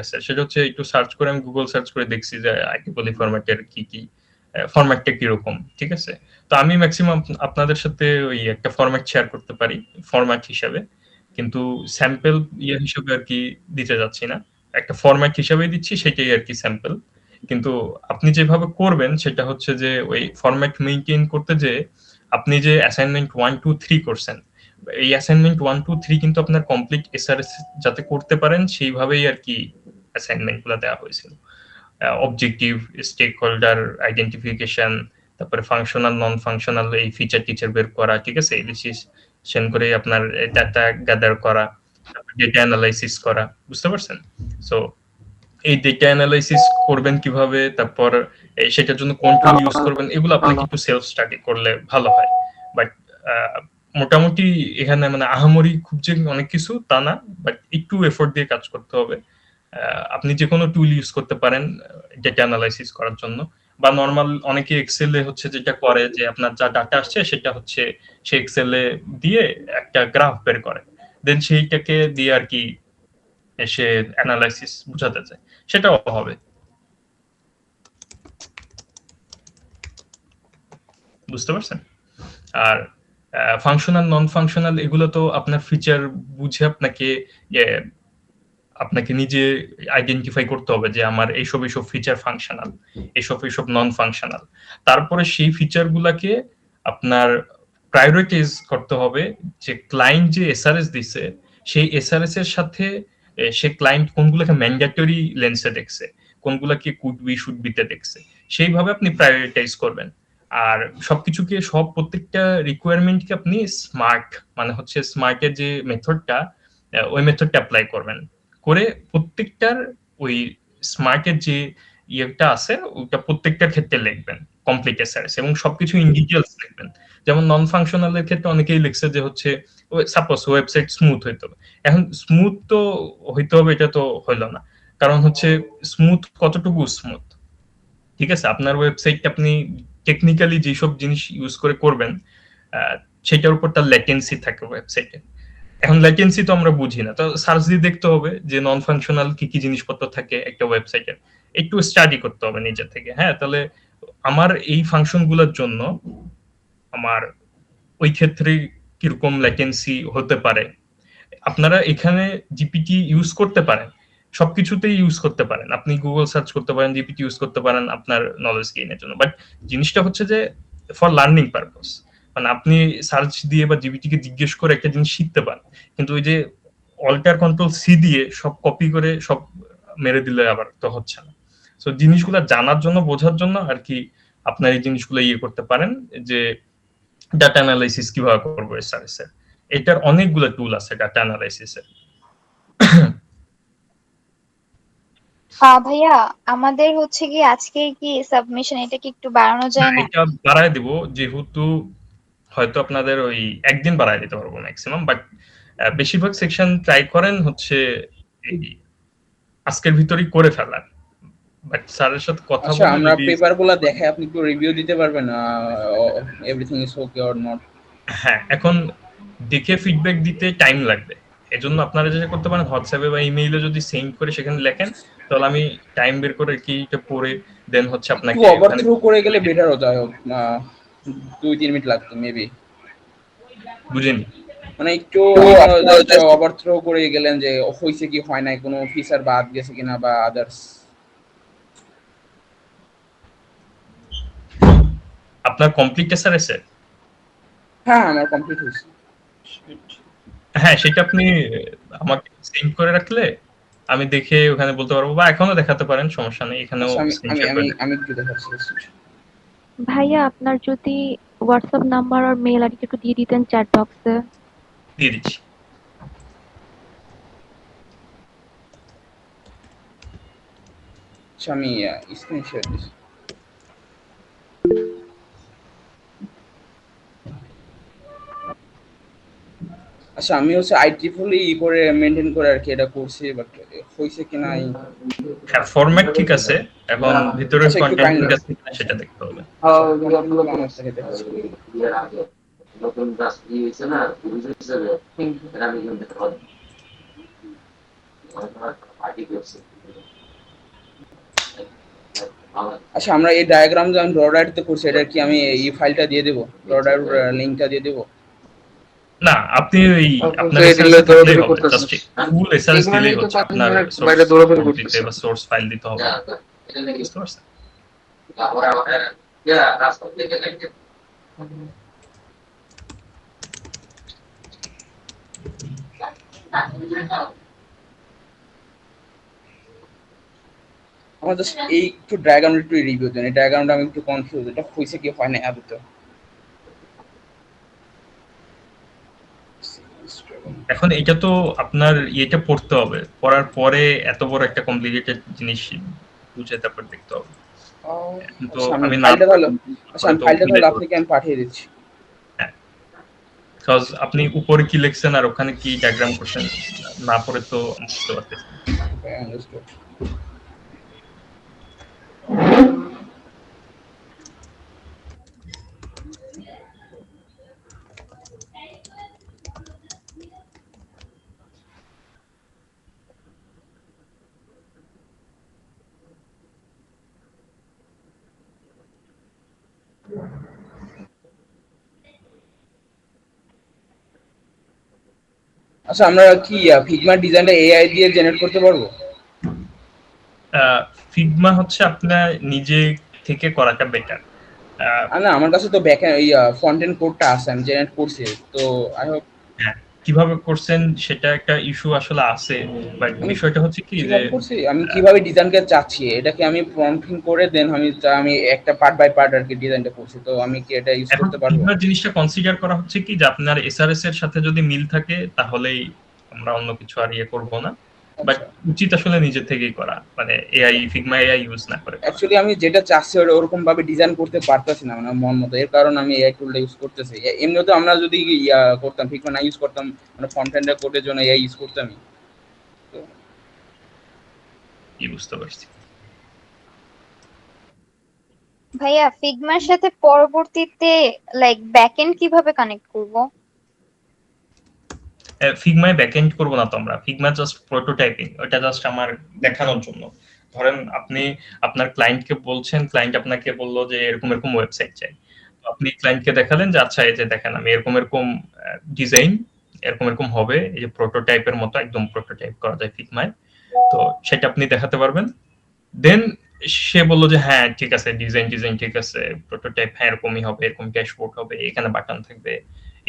আছে সেটা হচ্ছে একটু সার্চ করে আমি গুগল সার্চ করে দেখছি যে আইটিপলি ফরম্যাটের কি ফরম্যাটটা কিরকম, ঠিক আছে? তো আমি ম্যাক্সিমাম আপনাদের সাথে ওই একটা ফরম্যাট শেয়ার করতে পারি ফরম্যাট হিসাবে, কিন্তু স্যাম্পল হিসেবে আর কি দিতে যাচ্ছি না। একটা ফরম্যাট হিসাবেই দিচ্ছি, সেটাই আর কি স্যাম্পল। কিন্তু আপনি যেভাবে করবেন সেটা হচ্ছে যে ওই ফরম্যাট মেইনটেইন করতে যে আপনি যে অ্যাসাইনমেন্ট 1 2 3 করছেন, এই অ্যাসাইনমেন্ট 1 2 3 কিন্তু আপনার কমপ্লিট এসআরএস যাতে করতে পারেন সেইভাবেই আর কি অ্যাসাইনমেন্ট গুলো দেওয়া হয়েছিল। অবজেক্টিভ, স্টেক হোল্ডার আইডেন্টিফিকেশন, তারপরে ফাংশনাল নন ফাংশনাল এই ফিচার টিচার বের করা, ঠিক আছে? এলিসিশন করে আপনার ডাটা গ্যাদার করা, তারপর ডেটা অ্যানালাইসিস করা, বুঝতে পারছেন? সো এই ডেটা অ্যানালাইসিস করবেন কিভাবে, তারপর সেটার জন্য কোন টুল ইউজ করবেন, এগুলো আপনাকে একটু সেলফ স্টাডি করলে ভালো হয়। বাট মোটামুটি এখানে মানে আহামরি খুব যে অনেক কিছু তা না, বাট একটু এফোর্ট দিয়ে কাজ করতে হবে। আপনি যে কোনো টুল ইউজ করতে পারেন ডেটা অ্যানালাইসিস করার জন্য, বা নর্মাল অনেকে এক্সেলে হচ্ছে যেটা করে যে আপনার যা ডাটা আসছে সেটা হচ্ছে সে এক্সেলে দিয়ে একটা গ্রাফ বের করে, দেন সেইটাকে দিয়ে আর কি সে অ্যানালাইসিস বুঝাতে চায়, সেটাও হবে। বুঝতে পারছেন? আর ফাংশনাল নন ফাংশনাল এগুলো তো আপনার ফিচার বুঝে আপনাকে নিজে আইডেন্টিফাই করতে হবে যে আমার এইসব ফিচার ফাংশনাল, এইসব নন ফাংশনাল। তারপরে সেই ফিচার গুলাকে আপনার প্রায়োরিটাইজ করতে হবে, যে ক্লায়েন্ট যে এসআরএস দিছে সেই এসআরএস এর সাথে সে ক্লায়েন্ট কোনগুলোকে ম্যান্ডেটরি লেন্সে দেখছে, কোনগুলোকে কুড বি শুড বিতে দেখছে, সেইভাবে আপনি প্রায়োরিটাইজ করবেন। আর সবকিছুকে প্রত্যেকটা রিকোয়ারমেন্টকে আপনি স্মার্ট, মানে হচ্ছে স্মার্টের যে মেথডটা, ওই মেথডটা অ্যাপ্লাই করবেন, করে প্রত্যেকটার ওই স্মার্টের যে ইয়েটা আছে ওটা প্রত্যেকটার ক্ষেত্রে লিখবেন কমপ্লিট এসআরএস, এবং সবকিছু ইন ডিটেইলস লিখবেন। যেমন নন ফাংশনাল এর ক্ষেত্রে অনেকেই লিখছে যে হচ্ছে সাপোজ ওয়েবসাইট স্মুথ হইতে হবে। এখন স্মুথ তো হইতে হবে এটা তো হইলো না, কারণ হচ্ছে স্মুথ কতটুকু স্মুথ, ঠিক আছে? আপনার ওয়েবসাইটটা আপনি টেকনিক্যালি যেসব জিনিস ইউজ করে করবেন সেটার উপর তার ল্যাটেন্সি থাকে ওয়েবসাইটে। এখন ল্যাটেন্সি তো আমরা বুঝি না, তো সার্চ দিয়ে দেখতে হবে যে নন ফাংশনাল কি কি জিনিসপত্র থাকে একটা ওয়েবসাইটে, একটু স্টাডি করতে হবে নিজে থেকে। হ্যাঁ, তাহলে আমার এই ফাংশন গুলোর জন্য আমার ওই ক্ষেত্রে কিরকম ল্যাটেন্সি হতে পারে। আপনারা এখানে জিপিটি ইউজ করতে পারেন, সবকিছুতেই ইউজ করতে পারেন, আপনি গুগল সার্চ করতে পারেন, জিপিটি ইউজ করতে পারেন আপনার নলেজ গেইনের জন্য, বাট জিনিসটা হচ্ছে যে ফর লার্নিং পারপোজ, মানে আপনি সার্চ দিয়ে বা জিপিটি কে জিজ্ঞেস করে একটা জিনিস শিখতে পারেন, কিন্তু ওই যে অল্টার কন্ট্রোল সি দিয়ে সব কপি করে সব মেরে দিলে আবার তো হচ্ছে না। সো জিনিসগুলো জানার জন্য, বোঝার জন্য আর কি আপনার এই জিনিসগুলো করতে পারেন, যে ডাটা অ্যানালাইসিস কিভাবে করবো এসআরএস এর, এটার অনেকগুলো টুল আছে ডাটা অ্যানালাইসিস এর। ভাইয়া, আমাদের হচ্ছে কি আজকে কি সাবমিশন এটা কি একটু বাড়ানো যায় না? এটা বাড়ায় দিব, যেহেতু হয়তো আপনাদের ওই একদিন বাড়ায় দিতে পারবো ম্যাক্সিমাম, বাট বেশিরভাগ সেকশন ট্রাই করেন হচ্ছে এই আজকের ভিতরেই করে ফেলার, বাট স্যারের সাথে কথা আচ্ছা, বলে আমরা যদি পেপারগুলো দেখে আপনি একটু রিভিউ দিতে পারবেন everything is okay or not? হ্যাঁ, এখন দেখে ফিডব্যাক দিতে টাইম লাগবে, এজন্য আপনারা যেটা করতে পারেন হোয়াটসঅ্যাপে বা ইমেইলে যদি সেন্ড করে সেখানে লেখেন, তাহলে আমি টাইম বের করে কি এটা পড়ে দেন হচ্ছে একটু আপনাকে ওখানে ওভারথ্রো করে গেলে বেটার হতো। 2-3 মিনিট লাগতো মেবি। বুঝেনি। মানে একটু আপনারা জাস্ট ওভারথ্রো করে গেলেন যে হইছে কি হয় নাই, কোনো ফিচার বাদ গেছে কিনা বা আদার্স। আপনার কমপ্লিট এসআরএস এর? হ্যাঁ, আমার কমপ্লিট হয়েছে। হ্যাঁ, সেটা আপনি আমাকে সেন্ড করে রাখলে আমি দেখে ওখানে বলতে পারবো, বা এখনো দেখাতে পারেন, সমস্যা নেই, এখানেও আচ্ছা, আমি আমি স্ক্রিনশট আমি করে আমি একটু দেখাচ্ছি। ভাইয়া আপনার যদি হোয়াটসঅ্যাপ নাম্বার আর মেল আইডি একটু দিয়ে দিতেন চ্যাট বক্সে। দিয়ে দিচ্ছি। আচ্ছা, আমি স্ক্রিনশট দিচ্ছি। আচ্ছা, আমি হচ্ছে আইট্রিপল করে মেনটেন করে আর কি এটা করছি, বাট হইছে কিনা হ্যাঁ, ফরম্যাট ঠিক আছে, এখন ভিতরের আচ্ছা, একটু কন্টেন্ট কাইন্ডলি ঠিক আছে কিনা সেটা দেখতে হবে। নতুন গাছ দিয়ে হয়েছে না হিসেবে এটা আমি কিন্তু পার্টি করছি আচ্ছা, আমরা এই ডায়াগ্রাম যে আমি ড্রডাইটতে করছি, এটা কি আমি এই ফাইলটা দিয়ে দেবো, ড্রডাইট লিঙ্কটা দিয়ে দেবো? না, আপনি ওই আপনার যে এসআরএস দিলে থাকলেই দৌড়াদৌড়ি হবে, করতেছেন। জাস্ট ফুল এসআরএস দিলেই এগুলোই তো হচ্ছে, 5 আপনার মিনিট সোর্স বাইরে দৌড়াদৌড়ি কোড দিতে করতেছে। বা সোর্স ফাইল দিতে হবে, বুঝতে পারছেন? রাস্তা থেকে আমার জাস্ট এই একটু ডায়াগ্রামটা একটু রিভিউ দেন, এই ডায়াগ্রামটা আমি একটু কনফিউজ, এটা হয়েছে কি হয় না আদতে। এখন এটা তো আপনার ইয়েটা পড়তে হবে, পড়ার পরে এত বড় একটা কমপ্লিকেটেড জিনিস বুঝে তারপর দেখতে হবে। তো আচ্ছা, আমি ফাইলটা তাহলে তো ফাইলটা ভুলে তাহলে যাবো। আপনাকে আমি পাঠিয়ে দিচ্ছি। বিকজ আপনি উপরে কি লিখছেন আর ওখানে কি ডায়াগ্রাম করছেন না পড়ে তো বুঝতে পারতেছি না। Understood. আচ্ছা, আমরা কি ফিগমা ডিজাইনটা এআই দিয়ে জেনারেট করতে পারবো? ফিগমা হচ্ছে আপনার নিজে থেকে করাটা বেটার। না, আমার কাছে তো ব্যাক এই ফ্রন্ট এন্ড কোডটা আছে, আমি জেনারেট করছি, তো আই হোপ। কিভাবে করছেন সেটা একটা ইস্যু আসলে আছে, বাট বিষয়টা হচ্ছে কি যে কিভাবে করছি, আমি কিভাবে ডিজাইনটা চাচ্ছি এটাকে আমি প্রম্পটিং করে দেন আমি একটা পার্ট বাই পার্ট আর কি ডিজাইনটা করছি, তো আমি কি এটা ইউজ এখন করতে পারবো? ফিগমা জিনিসটা কনসিডার করা হচ্ছে কি যে আপনার এসআরএস এর সাথে যদি মিল থাকে তাহলেই আমরা অন্য কিছু আর ইয়ে করবো না, বাট উচিত আসলে নিজে থেকেই করা, মানে এআই ফিগমা এআই ইউজ না করে। অ্যাকচুয়ালি আমি যেটা চাচ্ছি ওরকম ভাবে ডিজাইন করতে পারতেছি না, মানে মন মতো, এর কারণে আমি এআই টুলটা ইউজ করতেছি। এমনিতে আমরা যদি করতাম, ফিগমা না ইউজ করতাম, মানে ফ্রন্ট এন্ড কোডের জন্য এআই ইউজ করতামই। কি বুঝতে পারছি। ভাইয়া ফিগমার সাথে পরবর্তীতে লাইক ব্যাকএন্ড কিভাবে কানেক্ট করব? ফিগমায় ব্যাকএন্ড করব না তো আমরা, ফিগমা জাস্ট প্রোটোটাইপিং, ওটা জাস্ট আমার দেখানোর জন্য। ধরেন আপনি আপনার ক্লায়েন্টকে বলছেন, ক্লায়েন্ট আপনাকে বললো যে এরকম এরকম ওয়েবসাইট চাই, আপনি ক্লায়েন্টকে দেখালেন যে আচ্ছা এই যে দেখেন আমি এরকম এরকম ডিজাইন এরকম এরকম হবে, এই যে প্রোটোটাইপের মতো একদম প্রোটোটাইপ করা যায় ফিগমায়, তো সেটা আপনি দেখাতে পারবেন। দেন সে বললো যে হ্যাঁ ঠিক আছে, ডিজাইন ডিজাইন ঠিক আছে, প্রোটোটাইপ হ্যাঁ এরকমই হবে, এরকম ড্যাশবোর্ড হবে, এখানে বাটন থাকবে,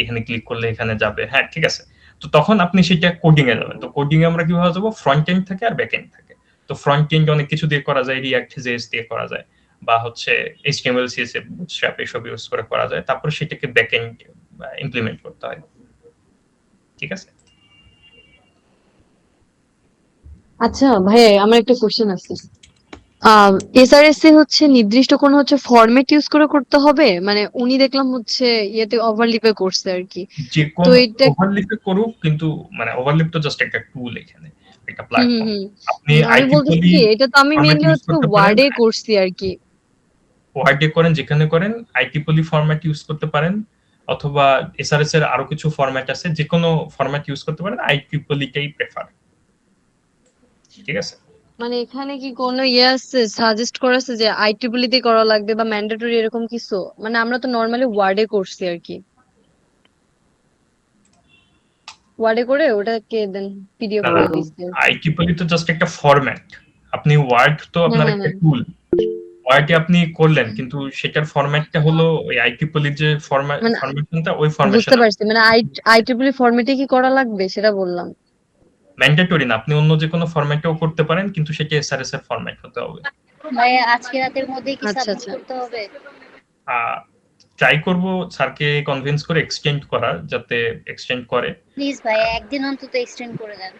এখানে ক্লিক করলে এখানে যাবে, হ্যাঁ ঠিক আছে। তো তখন আপনি সেটা কোডিং এ যাবেন, তো কোডিং এ আমরা কিভাবে যাবো, ফ্রন্ট এন্ড থাকে আর ব্যাক এন্ড থাকে। তো ফ্রন্ট এন্ড অনেক কিছু দিয়ে করা যায়, রিঅ্যাক্ট জেএস দিয়ে করা যায়, বা হচ্ছে এইচটিএমএল সিএসএস বুটস্ট্র্যাপ এসব ইউজ করে করা যায়, তারপর সেটাকে ব্যাক এন্ড ইমপ্লিমেন্ট করতে হয়, ঠিক আছে। আচ্ছা ভাই, আমার একটা কোশ্চেন আছে। এসআরএস এ হচ্ছে নির্দিষ্ট কোনো হচ্ছে ফরম্যাট ইউজ করে করতে হবে, মানে উনি দেখলাম হচ্ছে ইয়েতে ওভারলিপে করছে আর কি, যে তো কোন এটা ওভারলিপে করুক, কিন্তু মানে ওভারলিপ তো জাস্ট একটা টুল, এখানে একটা প্ল্যাটফর্ম। আপনি আমি বলতেছি কি, এটা তো আমি মেইনলি হচ্ছে ওয়ার্ডে করছি আর কি। ওয়ার্ডে করেন, যেখানে করেন আইটিপলি ফরম্যাট ইউজ করতে পারেন, অথবা এসআরএস এর আরো কিছু ফরম্যাট আছে, যে কোনো ফরম্যাট ইউজ করতে পারেন, আইটিপলিটাই প্রেফার, ঠিক আছে। মানে এখানে কি কোনো ইয়ে আছে সাজেস্ট করা আছে যে আইটিপলি তে করা লাগবে বা ম্যান্ডেটরি এরকম কিছু? মানে আমরা তো নরমালি ওয়ার্ডে করছি আর কি, ওয়ার্ডে করে ওটাকে দেন পিডিএফ করে দিচ্ছি। আইটিপলি তো জাস্ট একটা ফরম্যাট, আপনি ওয়ার্ড তো আপনার হ্যাঁ, একটা হ্যাঁ। টুল, ওয়ার্ডে আপনি করলেন, কিন্তু সেটার ফরম্যাটটা হলো ওই আইটিপলি যে মানে ফরম্যাটটা, ওই বুঝতে ফরম্যাশন পারছি, মানে আইটিপলি ফরম্যাটে কি করা লাগবে সেটা বললাম। ম্যান্ডেটরি না, আপনি অন্য যে কোনো ফরম্যাটেও করতে পারেন, কিন্তু সেটা এসআরএস এর ফরম্যাট হতে হবে। ভাইয়া আজকে রাতের মধ্যে কি আচ্ছা, সাবমিট আচ্ছা। করতে হবে? ট্রাই করব স্যারকে কনভিন্স করে এক্সটেন্ড করার, যাতে এক্সটেন্ড করে। প্লিজ ভাইয়া একদিন অন্তত এক্সটেন্ড করে দেন।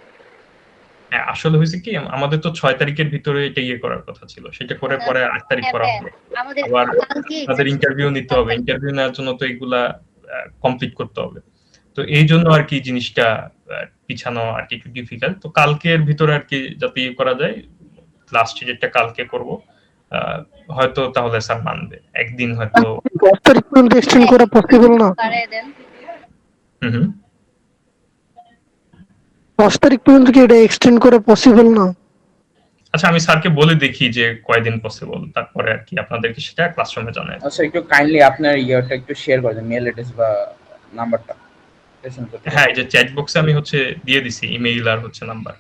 হ্যাঁ, আসলে হয়েছে কি, আমাদের তো 6 তারিখের ভিতরে এটা ইয়ে করার কথা ছিল, সেটা করে পরে 8 তারিখ করা হ্যাঁ, হবে। আমাদের আবার কালকে তাদের ইন্টারভিউ নিতে হবে, ইন্টারভিউ নেওয়ার জন্য তো এগুলা কমপ্লিট করতে হবে, তো এই জন্য আর কি জিনিসটা পিছানো আর কি একটু ডিফিকাল্ট। তো কালকের ভিতরে আর কি যাতে ইয়ে করা যায়, লাস্ট ডেটটা কালকে করব, হয়তো তাহলে স্যার মানবে, একদিন হয়তো 10 তারিখ পর্যন্ত এক্সটেন্ড করা পসিবল না? বাড়ায় দেন। হুম 10 তারিখ পর্যন্ত কি এটা এক্সটেন্ড করা পসিবল না? আচ্ছা, আমি স্যারকে বলে দেখি যে কয়দিন পসিবল, তারপরে আর কি আপনাদেরকে সেটা ক্লাসরুমে জানাই। আচ্ছা, একটু কাইন্ডলি আপনার ইয়ারটা একটু শেয়ার করে দেন, মেল অ্যাড্রেস বা নাম্বারটা প্রেজেন্ট করতে হ্যাঁ, এই যে চ্যাট বক্সে আমি হচ্ছে দিয়ে দিছি ইমেইল আর হচ্ছে নাম্বার।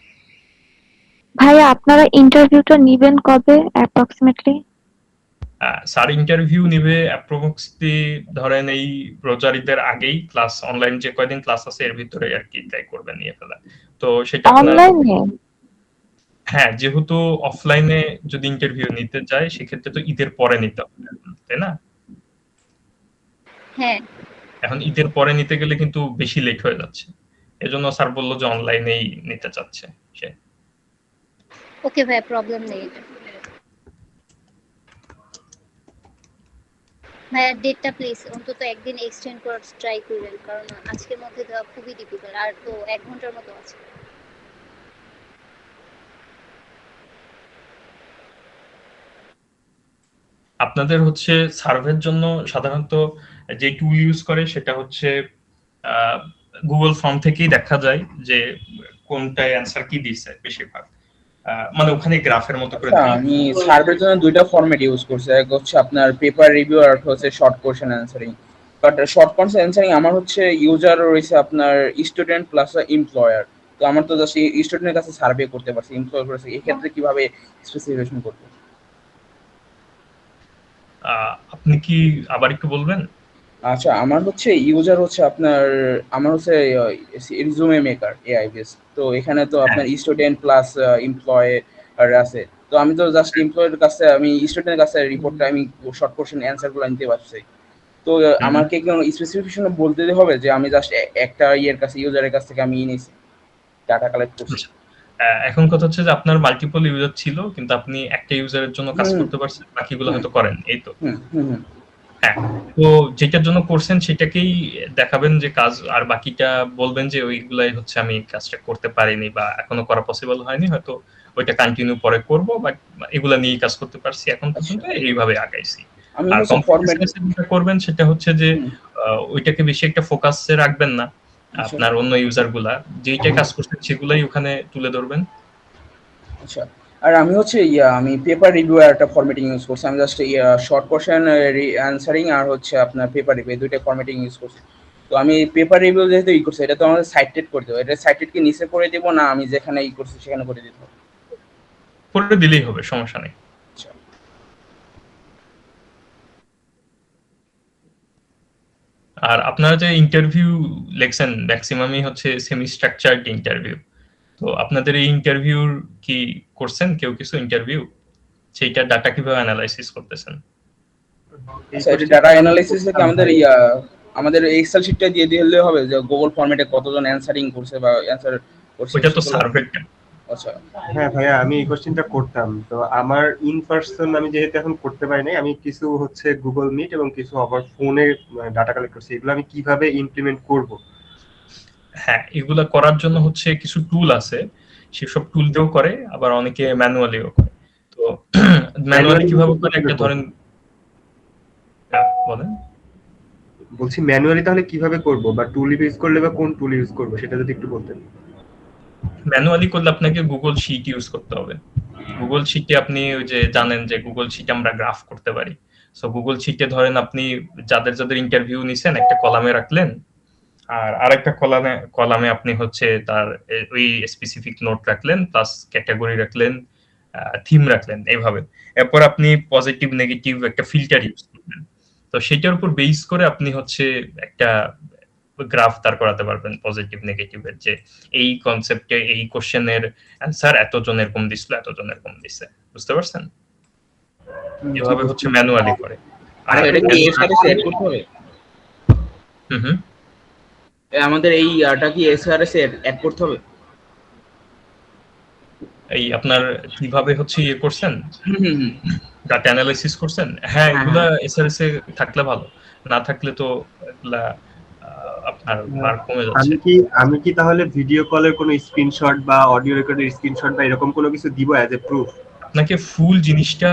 ভাইয়া আপনারা ইন্টারভিউটা নিবেন কবে অ্যাপ্রক্সিমেটলি? স্যার ইন্টারভিউ নিবে অ্যাপ্রক্সিমেটলি ধরেন এই রোজার ঈদের আগেই, ক্লাস অনলাইন যে কয়দিন ক্লাস আছে এর ভিতরে আর কি ট্রাই করবেন নিয়ে ফেলা। তো সেটা আপনার, অনলাইনে? হ্যাঁ যেহেতু অফলাইনে যদি ইন্টারভিউ নিতে যায় সেক্ষেত্রে তো ঈদের পরে নিতে হবে, তাই না? হ্যাঁ, এখন ঈদের পরে নিতে গেলে কিন্তু বেশি লেট হয়ে যাচ্ছে, এজন্য স্যার বললো যে অনলাইনেই নিতে চাচ্ছে সে। ওকে ভাইয়া, প্রবলেম নেই এটা। ভাইয়া ডেটটা প্লিজ অন্তত একদিন এক্সটেন্ড করার ট্রাই করবেন, কারণ আজকের মধ্যে দেওয়া খুবই ডিফিকাল্ট, আর তো 1 ঘন্টার মতো আছে। আপনাদের হচ্ছে সার্ভের জন্য সাধারণত যে টুল ইউজ করে সেটা হচ্ছে গুগল ফর্ম থেকেই দেখা যায় যে কোনটায় অ্যান্সার কি দিচ্ছে বেশিরভাগ, মানে ওখানে গ্রাফের মতো করে আচ্ছা, দিলে। আমি সার্ভের জন্য দুইটা ফরম্যাট ইউজ করছি, এক হচ্ছে আপনার পেপার রিভিউ আর একটা হচ্ছে short question answering. But short question answering আমার হচ্ছে ইউজার রয়েছে আপনার স্টুডেন্ট প্লাস এমপ্লয়ার। তো আমার তো জাস্ট স্টুডেন্টের কাছে সার্ভে করতে পারছি, এমপ্লয়ার করেছে, এই ক্ষেত্রে কিভাবে স্পেসিফিকেশন করতে? আপনি কি আবার একটু বলবেন? আচ্ছা, আমার হচ্ছে ইউজার হচ্ছে আপনার, আমার হচ্ছে রিজুমে মেকার এআই বেস। তো এখানে তো আপনার স্টুডেন্ট প্লাস এমপ্লয় আছে। তো আমি তো জাস্ট এমপ্লয়ের কাছে, আমি স্টুডেন্টের কাছে রিপোর্টটা আমি শর্ট কোশ্চেন অ্যান্সারগুলো নিতে পারছি। তো আমাকে কি কোনো স্পেসিফিকেশন বলতে হবে যে আমি জাস্ট একটা ইয়ের কাছে, ইউজারের কাছ থেকে আমি নিয়েছি, ডাটা কালেক্ট করছি? এখন কথা হচ্ছে যে আপনার মাল্টিপল ইউজার ছিল কিন্তু আপনি একটা ইউজারের জন্য কাজ করতে পারছেন, বাকিগুলো হয়তো করেন, এই তো। হুম হুম হুম। হ্যাঁ, তো যেটার জন্য করছেন সেটাকেই দেখাবেন যে কাজ, আর বাকিটা বলবেন যে ওইগুলাই হচ্ছে আমি কাজটা করতে পারিনি বা এখনো করা পসিবল হয়নি, হয়তো ওইটা কন্টিনিউ পরে করব, বাট এগুলা নিয়ে কাজ করতে পারছি এখন পর্যন্ত, এইভাবে আগাইছি। আমি আর হচ্ছে কম্পিউটার ফরম্যাট সায়েন্সে যেটা করবেন সেটা হচ্ছে যে ওইটাকে বেশি একটা ফোকাসে রাখবেন না, আপনার অন্য ইউজার গুলা যেইটা কাজ করছেন সেগুলাই ওখানে তুলে ধরবেন। আচ্ছা, আর আমি হচ্ছে আমি পেপার রিভিউ আর একটা ফরম্যাটিং ইউজ করছি। আমি জাস্ট শর্ট কোশ্চেন অ্যানসারিং আর হচ্ছে আপনার পেপার রিভিউ, দুইটা ফরম্যাটিং ইউজ করছি। তো আমি পেপার রিভিউ যেহেতু করছি, এটা তো আমাদের সাইটেড করে দেবো, এটা সাইটেড কি নিচে করে দেবো না আমি যেখানে করছি সেখানে করে দিতে হবে? করে দিলেই হবে, সমস্যা নেই। আচ্ছা। আর আপনারা যে ইন্টারভিউ লেখছেন ম্যাক্সিমামই হচ্ছে সেমি স্ট্রাকচারড ইন্টারভিউ, তো আপনাদের এই ইন্টারভিউর কি করছেন কেউ কিছু ইন্টারভিউ, সেইটা ডাটা কিভাবে অ্যানালাইসিস করতেছেন? আচ্ছা, এটা ডাটা অ্যানালাইসিস কি আমাদের আমাদের এক্সেল শিটটা দিয়ে দিলে হবে যে গুগল ফরম্যাটে কতজন অ্যানসারিং করছে বা অ্যানসার করছে? ওইটা তো সার্ভেরটা। আচ্ছা। হ্যাঁ ভাইয়া, আমি এই কোশ্চেনটা করতাম। তো আমার ইন পার্সন আমি যেহেতু এখন করতে পারি নাই, আমি কিছু হচ্ছে গুগল মিট এবং কিছু আবার ফোনে ডাটা কালেক্ট করছি, এগুলো আমি কিভাবে ইমপ্লিমেন্ট করব? হ্যাঁ, এগুলা করার জন্য হচ্ছে কিছু টুল আছে, সেসব টুল দিয়েও করে, আবার অনেকে ম্যানুয়ালিও করে। তো ম্যানুয়ালি কিভাবে করে, একটা ধরেন, বলেন। বলছি ম্যানুয়ালি তাহলে কিভাবে করব, বা টুল ইউজ করলে বা কোন টুল ইউজ করব সেটা যদি একটু বলতেন। ম্যানুয়ালি করলে আপনাকে গুগল শিট ইউজ করতে হবে। গুগল শিটে আপনি ওই যে জানেন যে গুগল শিটে আমরা গ্রাফ করতে পারি। সো গুগল শিটে ধরেন আপনি যাদের যাদের ইন্টারভিউ নিছেন একটা কলামে রাখলেন, আর আরেকটা কলামে আপনি হচ্ছে তার ওই স্পেসিফিক নোট রাখলেন, প্লাস ক্যাটাগরি রাখলেন, থিম রাখলেন, এইভাবে। এরপর আপনি পজিটিভ নেগেটিভ একটা ফিল্টার ইউজ করবেন। তো সেটার উপর বেস করে আপনি হচ্ছে একটা গ্রাফ দাঁড় করাতে পারবেন পজিটিভ নেগেটিভের, যে এই কনসেপ্টে এই কোশ্চেনের অ্যান্সার এতজন এরকম দিছিল, এতজন এরকম দিছে, বুঝতে পারছেন? এভাবে হচ্ছে ম্যানুয়ালি করে। আর এটা কি এর সাথে সেট করতে হবে? হুম, আমাদের এই আটা কি এসআরএস এ অ্যাড করতে হবে? এই আপনার কিভাবে হচ্ছে ইয়ে করছেন, ডাটা অ্যানালাইসিস করছেন? হ্যাঁ, এগুলা এসআরএস এ থাকলে ভালো, না থাকলে তো এগুলা আপনার মার্ক কমে যাচ্ছে। আমি কি তাহলে ভিডিও কলের কোনো স্ক্রিনশট বা অডিও রেকর্ডের স্ক্রিনশট বা এরকম কোনো কিছু দিব অ্যাজ এ প্রুফ? আপনাকে ফুল জিনিসটা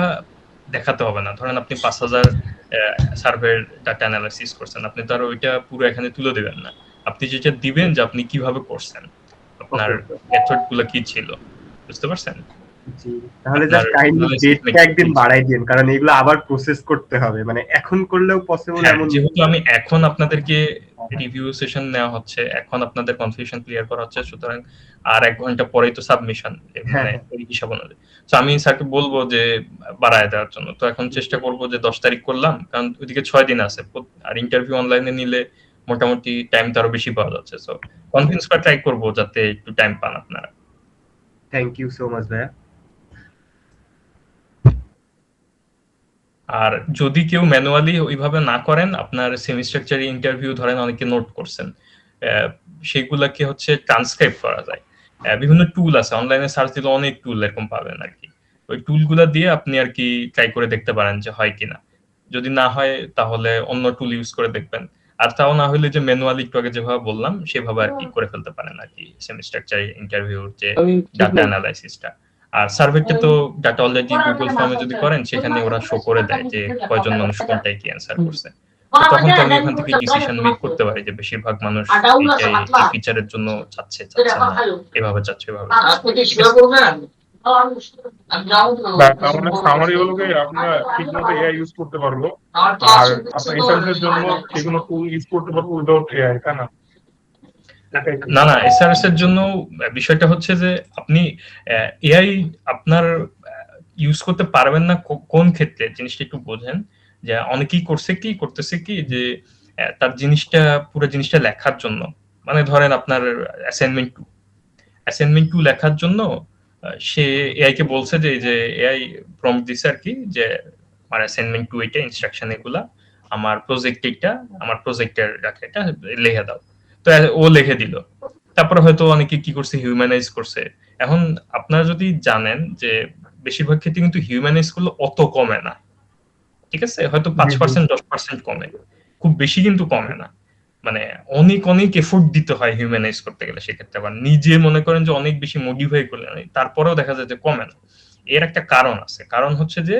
দেখাতে হবে না। ধরেন আপনি 5000 সার্ভের ডাটা অ্যানালাইসিস করছেন, আপনি তো আর ওইটা পুরো এখানে তুলে দিবেন না। আপনি যেটা দিবেন যে আপনি কিভাবে করছেন, আপনার মেথড গুলো কি ছিল, বুঝতে পারছেন? জি, তাহলে আপনার জাস্ট কাইন্ডলি analysis ডেটটা make একদিন things- বাড়াই দিন, কারণ এগুলো আবার প্রসেস করতে হবে, মানে এখন করলেও পসিবল হ্যাঁ, এমন। যেহেতু আমি এখন আপনাদেরকে রিভিউ সেশন নেওয়া হচ্ছে, এখন আপনাদের কনফিউশন ক্লিয়ার করা হচ্ছে, সুতরাং আর 1 ঘন্টা পরেই তো সাবমিশন, মানে হ্যাঁ। এই হিসাব অনুযায়ী। তো আমি স্যারকে বলবো যে বাড়ায় দেওয়ার জন্য। তো এখন চেষ্টা করব যে 10 তারিখ করলাম, কারণ ওইদিকে 6 দিন আছে, আর ইন্টারভিউ অনলাইনে নিলে মোটামুটি টাইম তো আরো বেশি পাওয়া যাচ্ছে। সো কনভিন্স করা ট্রাই করব যাতে একটু টাইম পান আপনারা। থ্যাংক ইউ সো মাচ ভাইয়া। আর যদি কেউ ম্যানুয়ালি ওইভাবে না করেন, আপনার সেমি স্ট্রাকচার ইন্টারভিউ ধরেন অনেকে নোট করছেন, সেগুলাকে হচ্ছে ট্রান্সক্রাইব করা যায়। বিভিন্ন টুল আছে, অনলাইনে সার্চ দিলে অনেক টুল এরকম পাবেন আর কি। ওই টুলগুলা দিয়ে আপনি আর কি ট্রাই করে দেখতে পারেন যে হয় কিনা। যদি না হয় তাহলে অন্য টুল ইউজ করে দেখবেন। আর তাও না হলে যে ম্যানুয়ালি একটু আগে যেভাবে বললাম সেভাবে আর কি করে ফেলতে পারেন আর কি, সেমি স্ট্রাকচার ইন্টারভিউর যে ডাটা অ্যানালাইসিসটা। আর সার্ভেতে তো ডাটা অলরেডি গুগল ফর্মে যদি করেন, সেখানে ওরা শো করে দেয় যে কয়জন মানুষ কোনটাই কি অ্যান্সার করছে। তো তখন তো আমি এখান থেকে ডিসিশন মেক করতে পারি যে বেশিরভাগ মানুষ এইটাই এই ফিচারের জন্য চাচ্ছে না, এভাবে চাচ্ছে, এভাবে আমাদের সামারি হলো যে আপনারা ঠিকমতো এআই ইউজ করতে পারবো, আর আপনার এসআরএস জন্য সেগুলো টুল ইউজ করতে পারবো উইদাউট এআই, তাই না? না, এসআরএস এর জন্য বিষয়টা হচ্ছে যে আপনি এআই আপনার ইউজ করতে পারবেন না কোন ক্ষেত্রে, জিনিসটা একটু বোঝেন। যে অনেকেই করতেছে কি যে তার পুরো জিনিসটা লেখার জন্য, মানে ধরেন আপনার অ্যাসাইনমেন্ট 2 লেখার জন্য সে এআই কে বলছে যে এআই প্রম্পট দিছে আর কি, যে আমার অ্যাসাইনমেন্ট 2 এটা, ইনস্ট্রাকশন এগুলা, আমার প্রজেক্ট প্রজেক্টের এটা লিখে দাও। তো ও লিখে দিল। তারপরে হয়তো অনেকে কি করছে, হিউম্যানাইজ করছে। এখন আপনারা যদি জানেন যে বেশিরভাগ ক্ষেত্রে কিন্তু হিউম্যানাইজ করলে অত কমে না, ঠিক আছে? হয়তো 5% 10% কমে, খুব বেশি কিন্তু কমে না। মানে অনেক এফোর্ট দিতে হয় হিউম্যানাইজ করতে গেলে। সেক্ষেত্রে আবার নিজে মনে করেন যে অনেক বেশি মডিফাই করলে তারপরেও দেখা যায় যে কমে না। এর একটা কারণ আছে, কারণ হচ্ছে যে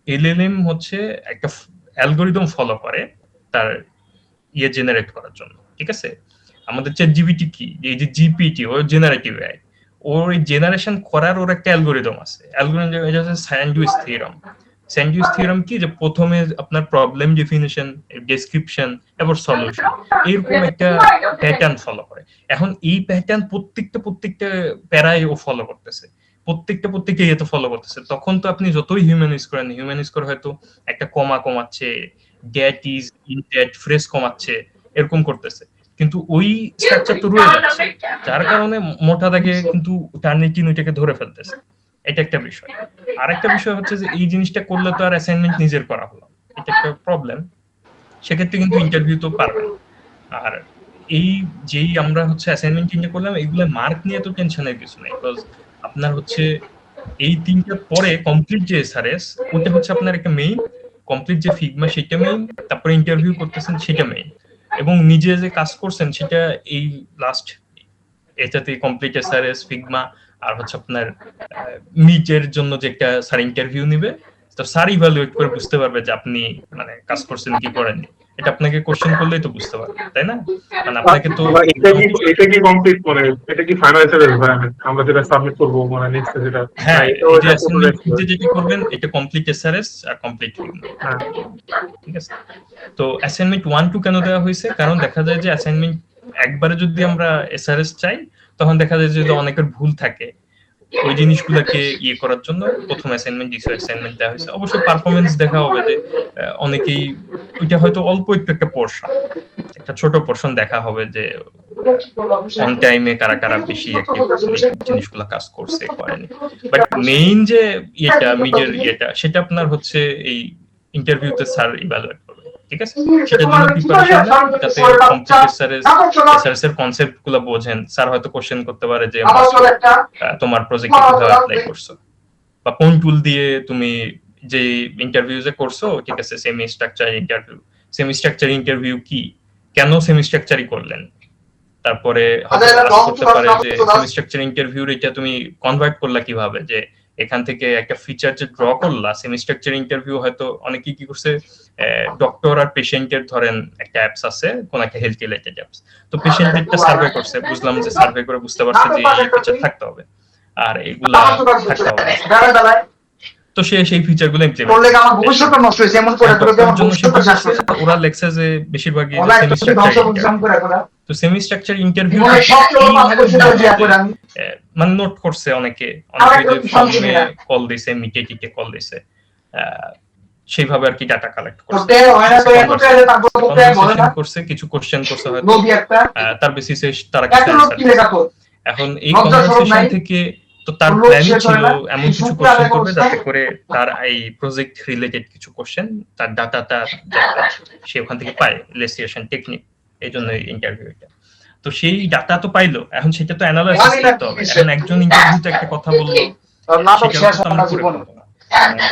এলএলএম হচ্ছে একটা অ্যালগরিদম ফলো করে তার জেনারেট করার জন্য, ঠিক আছে? আমাদের চ্যাটজিপিটি কি, এই যে জিপিটি, ও জেনারেটিভ এআই, ওর জেনারেশন করার ওর একটা অ্যালগরিদম আছে। অ্যালগরিদম এটা হচ্ছে স্যান্ডউইচ থিওরাম। স্যান্ডউইচ থিওরাম কি, যে প্রথমে আপনার প্রবলেম ডেফিনিশন, ডেসক্রিপশন, এরপর সলিউশন, এরকম একটা প্যাটার্ন ফলো করে। এখন এই প্যাটার্ন প্রত্যেকটা প্যারায় ও ফলো করতেছে, প্রত্যেকটা ইয়েতে ফলো করতেছে। তখন তো আপনি যতই হিউম্যানাইজ করে হয়তো একটা কমা কমাচ্ছে, গেট ইজ ইনটেট ফ্রেজ কমাচ্ছে, এরকম করতেছে, কিন্তু ওই স্ট্রাকচার তো রয়ে যাচ্ছে, যার কারণে মোটা দাগে কিন্তু টার্নিটিন ওইটাকে ধরে ফেলতেছে। এটা একটা বিষয়। আরেকটা বিষয় হচ্ছে যে এই জিনিসটা করলে তো আর অ্যাসাইনমেন্ট নিজের করা হলো, এটা একটা প্রবলেম। সেক্ষেত্রে কিন্তু ইন্টারভিউ তো পারবেন। আর এই যেই আমরা হচ্ছে অ্যাসাইনমেন্ট তিনটা করলাম, এগুলো মার্ক নিয়ে তো টেনশনের কিছু নেই, বিকজ আপনার হচ্ছে এই তিনটার পরে কমপ্লিট যে এসআরএস, ওটা হচ্ছে আপনার একটা মেইন, কমপ্লিট যে ফিগমা সেটা মেইন, তারপরে ইন্টারভিউ করতেছেন সেটা মেইন, এবং নিজে যে কাজ করছেন সেটা এই লাস্ট এটাতে কমপ্লিট এসআরএস, ফিগমা, আর হচ্ছে আপনার মিটের জন্য যে একটা স্যার ইন্টারভিউ নিবে, তো স্যার ইভালুয়েট করে বুঝতে পারবে যে আপনি মানে কাজ করছেন কি করেননি। এটা আপনাকে কোশ্চেন করলেই তো বুঝতে পারবে, তাই না? মানে আপনাকে তো এটা কি কমপ্লিট করে, এটা কি ফাইনাল এসআরএস ভাই, আমরা যেটা সাবমিট করব, মানে নেক্সট যেটা, হ্যাঁ, যেটা করবেন এটা কমপ্লিট এসআরএস আর কমপ্লিট ফিগমা, ঠিক আছে? তো অ্যাসাইনমেন্ট 1 2 কেন দেওয়া হয়েছে, কারণ দেখা যায় যে অ্যাসাইনমেন্ট একবারে যদি আমরা এসআরএস চাই, তখন দেখা যায় যে অনেকের ভুল থাকে, ওই জিনিসগুলোকে করার জন্য প্রথম অ্যাসাইনমেন্ট দেওয়া হয়েছে। অবশ্য পারফরমেন্স দেখা হবে যে অনেকেই ওইটা হয়তো অল্প একটু একটা পোরশন, একটা ছোট পোরশন দেখা হবে যে অন টাইমে কারা বেশি জিনিসগুলো কাজ করছে করেনি। বাট মেইন যে মিডের সেটা আপনার হচ্ছে এই ইন্টারভিউতে স্যার ইভালুয়েট করবে, ঠিক আছে? সেটার জন্য প্রিপারেশন যাতে কমপ্লিট এসআরএস এর কনসেপ্ট গুলো বোঝেন। স্যার হয়তো কোশ্চেন করতে পারে যে তোমার প্রজেক্টে কিভাবে অ্যাপ্লাই করছো, বা কোন টুল দিয়ে তুমি যে ইন্টারভিউ যে করছো, ঠিক আছে? সেমি স্ট্রাকচার ইন্টারভিউ কি, কেন সেমি স্ট্রাকচারই করলেন? তারপরে করতে পারে যে সেমি স্ট্রাকচার ইন্টারভিউর এটা তুমি কনভার্ট করলা কিভাবে, যে এখান থেকে একটা ফিচার যে ড্র করলা। সেমি স্ট্রাকচার ইন্টারভিউ হয়তো অনেকে কি করছে, ডক্টর আর পেশেন্টের ধরেন একটা অ্যাপস আছে, কোন একটা হেলথ রিলেটেড অ্যাপস, তো পেশেন্টেরটা সার্ভে করছে, বুঝলাম যে সার্ভে করে বুঝতে পারছে যে এই ফিচার থাকতে হবে। আর এগুলা থাকতে হবে। তো সে সেই ফিচার গুলো ওরা লেখছে যে বেশিরভাগই তো সেমি স্ট্রাকচার ইন্টারভিউ মানে নোট করছে অনেকে কল দিছে মিটিটিকে কল দিছে সেইভাবে আর কি ডাটা কালেক্ট করছে কিছু কোশ্চেন করছে হয়তো তার বেসিসে তারা কিছু এখন এই কনভারসেশন থেকে তো তার প্ল্যান ছিল এমন কিছু কোশ্চেন করবে যাতে করে তার এই প্রজেক্ট রিলেটেড কিছু কোশ্চেন তার ডাটাটা সে ওখান থেকে পায় ইলাস্ট্রেশন টেকনিক এই জন্য ইন্টারভিউ এটা তো সেই ডাটা তো পাইলো এখন সেটা তো অ্যানালাইসিস করতে হবে এখন একজন ইন্টারভিউতে একটা কথা বললো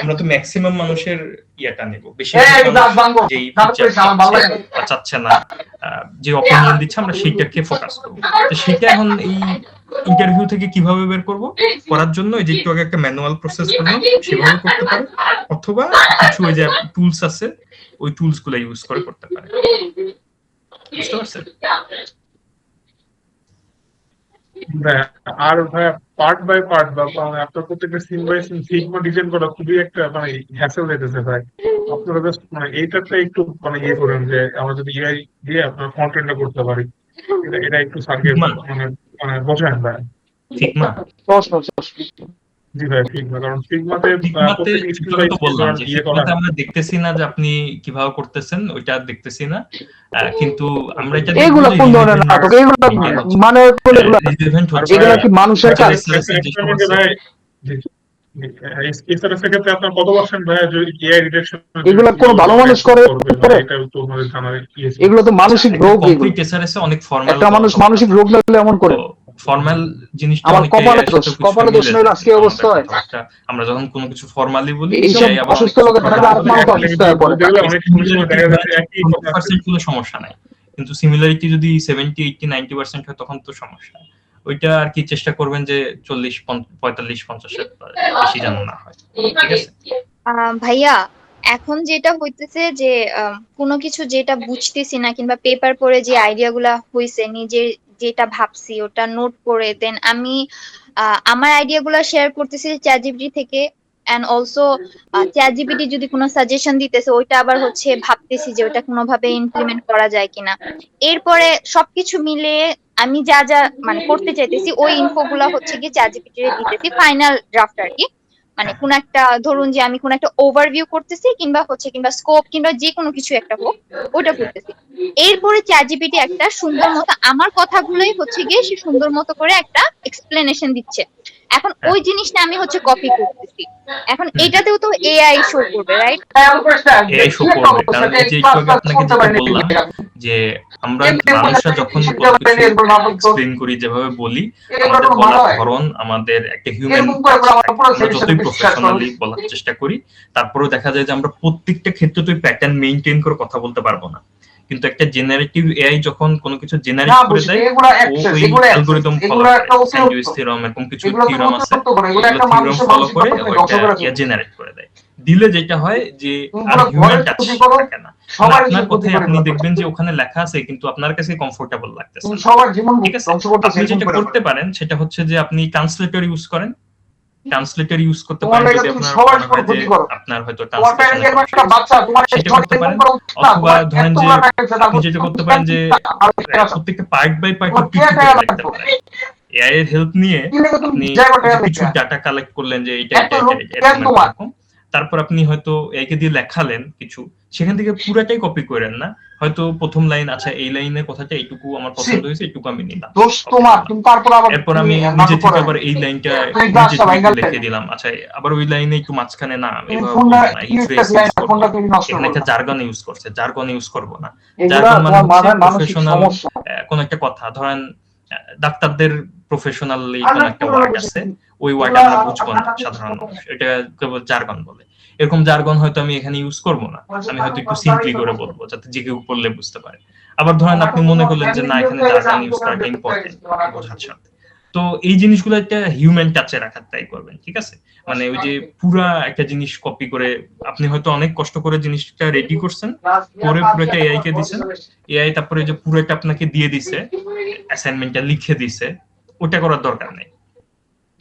আমরা তো ম্যাক্সিমাম মানুষের ইয়াটা নেব বেশি যেই চাচ্ছে না যে অপিনিয়ন দিচ্ছে আমরা সেইটাকে ফোকাস করব তো সেটা এখন এই ইন্টারভিউ থেকে কিভাবে বের করব করার জন্য এই যে একটু আগে একটা ম্যানুয়াল প্রসেস করলাম সেভাবে করতে পারে অথবা কিছু ওই যে টুলস আছে ওই টুলস গুলো ইউজ করে করতে পারে বুঝতে পারছেন আর ভাই পার্ট বাই পার্ট বা আপনার প্রত্যেকটা scene by scene Figma design করা খুবই একটা মানে হ্যাসেল হইতেছে ভাই আপনারা জাস্ট মানে এইটাতে একটু মানে ইয়ে করেন যে আমরা যদি এআই দিয়ে আপনার কন্টেন্টটা করতে পারি এটা একটু সার্কেল মানে মানে বোঝেন ভাই ফিগমা জি ভাই ফিগমা কারণ ফিগমাতে প্রত্যেক স্কিল বাই স্কিল আমরা দেখতেছি না যে আপনি কিভাবে করতেছেন ওইটা দেখতেছি না কিন্তু আমরা এটা এগুলা কোন ধরনের নাটক এগুলা মানে এগুলা কি মানুষের কাজ এসআরএস এর ক্ষেত্রে আপনার কত পার্সেন্ট ভাই এআই ডিটেকশন এগুলা কোন ভালো মানুষ করে এটা তো আমাদের জানার এগুলো তো মানসিক রোগ কমপ্লিট এসআরএস এ অনেক ফর্মাল একটা মানুষ মানসিক রোগ লাগলে এমন করে ফর্মাল জিনিসটা আমার কপালে দোষ নইলে আজকে অবস্থা হয় আমরা যখন কোনো কিছু ফর্মালি বলি এই আবার অসুস্থ লোকের থাকলে আর মানুষ অসুস্থ হয়ে পড়ে কোনো সমস্যা নাই কিন্তু সিমিলারিটি যদি 70 80 90% হয় তখন তো সমস্যা ওইটা আর কি চেষ্টা করবেন যে 40 45 50 এর বেশি যেন না হয় ঠিক আছে ভাইয়া এখন যেটা হইতেছে যে কোনো কিছু যেটা বুঝতেছি না কিংবা পেপার পড়ে যে আইডিয়া গুলা হইছে নিজে যেটা ভাবছি ওটা নোট করে দেন আমি আমার আইডিয়া গুলা শেয়ার করতেছি চ্যাটজিপিটি থেকে এন্ড অলসো চ্যাটজিপিটি যদি কোনো সাজেশন দিতেছে ওইটা আবার হচ্ছে ভাবতেছি যে ওটা কোনোভাবে ইমপ্লিমেন্ট করা যায় কিনা এরপরে সবকিছু মিলে আমি যা যা মানে করতে চাইতেছি ওই ইনফো গুলা হচ্ছে কি চ্যাটজিপিটি তে দিতেছি ফাইনাল ড্রাফট আর কি মানে কোন একটা ধরুন যে আমি কোন একটা ওভারভিউ করতেছি কিংবা স্কোপ কিংবা যে কোনো কিছু একটা হোক ওটা করতেছি এরপরে চ্যাটজিপিটি একটা সুন্দর মতো আমার কথাগুলোই হচ্ছে গিয়ে সে সুন্দর মতো করে একটা এক্সপ্লেনেশন দিচ্ছে এখন ওই জিনিসটা আমি হচ্ছে কপি করতেছি এখন এটাতেও তো এআই শো করবে রাইট এআই শো করবে কারণ এই যে একটু আগে আপনাকে যেটা বললাম যে আমরা মানুষরা যখন এক্সপ্লেইন করি যেভাবে বলি আমাদের বলার ধরন আমাদের একটা হিউম্যান যতই প্রফেশনালি বলার চেষ্টা করি তারপরেও দেখা যায় যে আমরা প্রত্যেকটা ক্ষেত্রে তো প্যাটার্ন মেইনটেইন করে কথা বলতে পারবো না কিন্তু একটা জেনারেটিভ এআই যখন কোনো কিছু জেনারেট করে দেয় ওই অ্যালগরিদম ফলো করে স্যান্ডউইচ থিওরাম এরকম কিছু থিওরাম আছে থিওরাম ফলো করে ওইটা জেনারেট করে দেয় দিলে যেটা হয় যে আর হিউম্যান টাচ থাকে না আপনার কথাই আপনি দেখবেন যে ওখানে লেখা আছে কিন্তু আপনার কাছে কমফোর্টেবল লাগতেছে ঠিক আছে আপনি যেটা করতে পারেন সেটা হচ্ছে যে আপনি ট্রান্সলেটর ইউজ করেন ট্রান্সলেটর ইউজ করতে পারেন যদি আপনার হয়তো সেটা করতে পারেন অথবা ধরেন যে আপনি যেটা করতে পারেন যে প্রত্যেকটা পার্ট বাই পার্ট লিখতে পারেন এআই এর হেল্প নিয়ে আপনি কিছু ডাটা কালেক্ট করলেন যে এটা এরকম তারপর আপনি হয়তো একে দিয়ে লেখালেন কিছু সেখান থেকে পুরাটাই কপি করেন না হয়তো প্রথম লাইন আচ্ছা এই লাইনের কথাটা এইটুকু আমার পছন্দ হয়েছে এইটুকু আমি নিলাম এরপর আমি নিজে থেকে আবার এই লাইনটা লিখে দিলাম আচ্ছা আবার ওই লাইনে একটু মাঝখানে না এখানে একটা জার্গন ইউজ করছে জার্গন ইউজ করবো না জার্গন মানে প্রফেশনাল কোন একটা কথা ধরেন ডাক্তারদের প্রফেশনালি কোন একটা ওয়ার্ড আছে ওই ওয়ার্ড আমরা বুঝবো না সাধারণ মানুষ এটা কেবল জার্গন বলে এরকম জার্গন হয়তো আমি এখানে ইউজ করব না আমি হয়তো একটু সিম্পলি করে বলবো যাতে যে কেউ পড়লে বুঝতে পারে আবার ধরেন আপনি মনে করলেন যে না এখানে জার্গন ইউজ করাটা ইম্পর্টেন্ট বোঝার সাথে তো এই জিনিসগুলো একটা হিউম্যান টাচে রাখার ট্রাই করবেন ঠিক আছে মানে ওই যে পুরা একটা জিনিস কপি করে আপনি হয়তো অনেক কষ্ট করে জিনিসটা রেডি করছেন পরে পুরোটা এআই কে দিয়েছেন এআই তারপরে যে পুরোটা আপনাকে দিয়ে দিছে অ্যাসাইনমেন্টটা লিখে দিছে ওটা করার দরকার নেই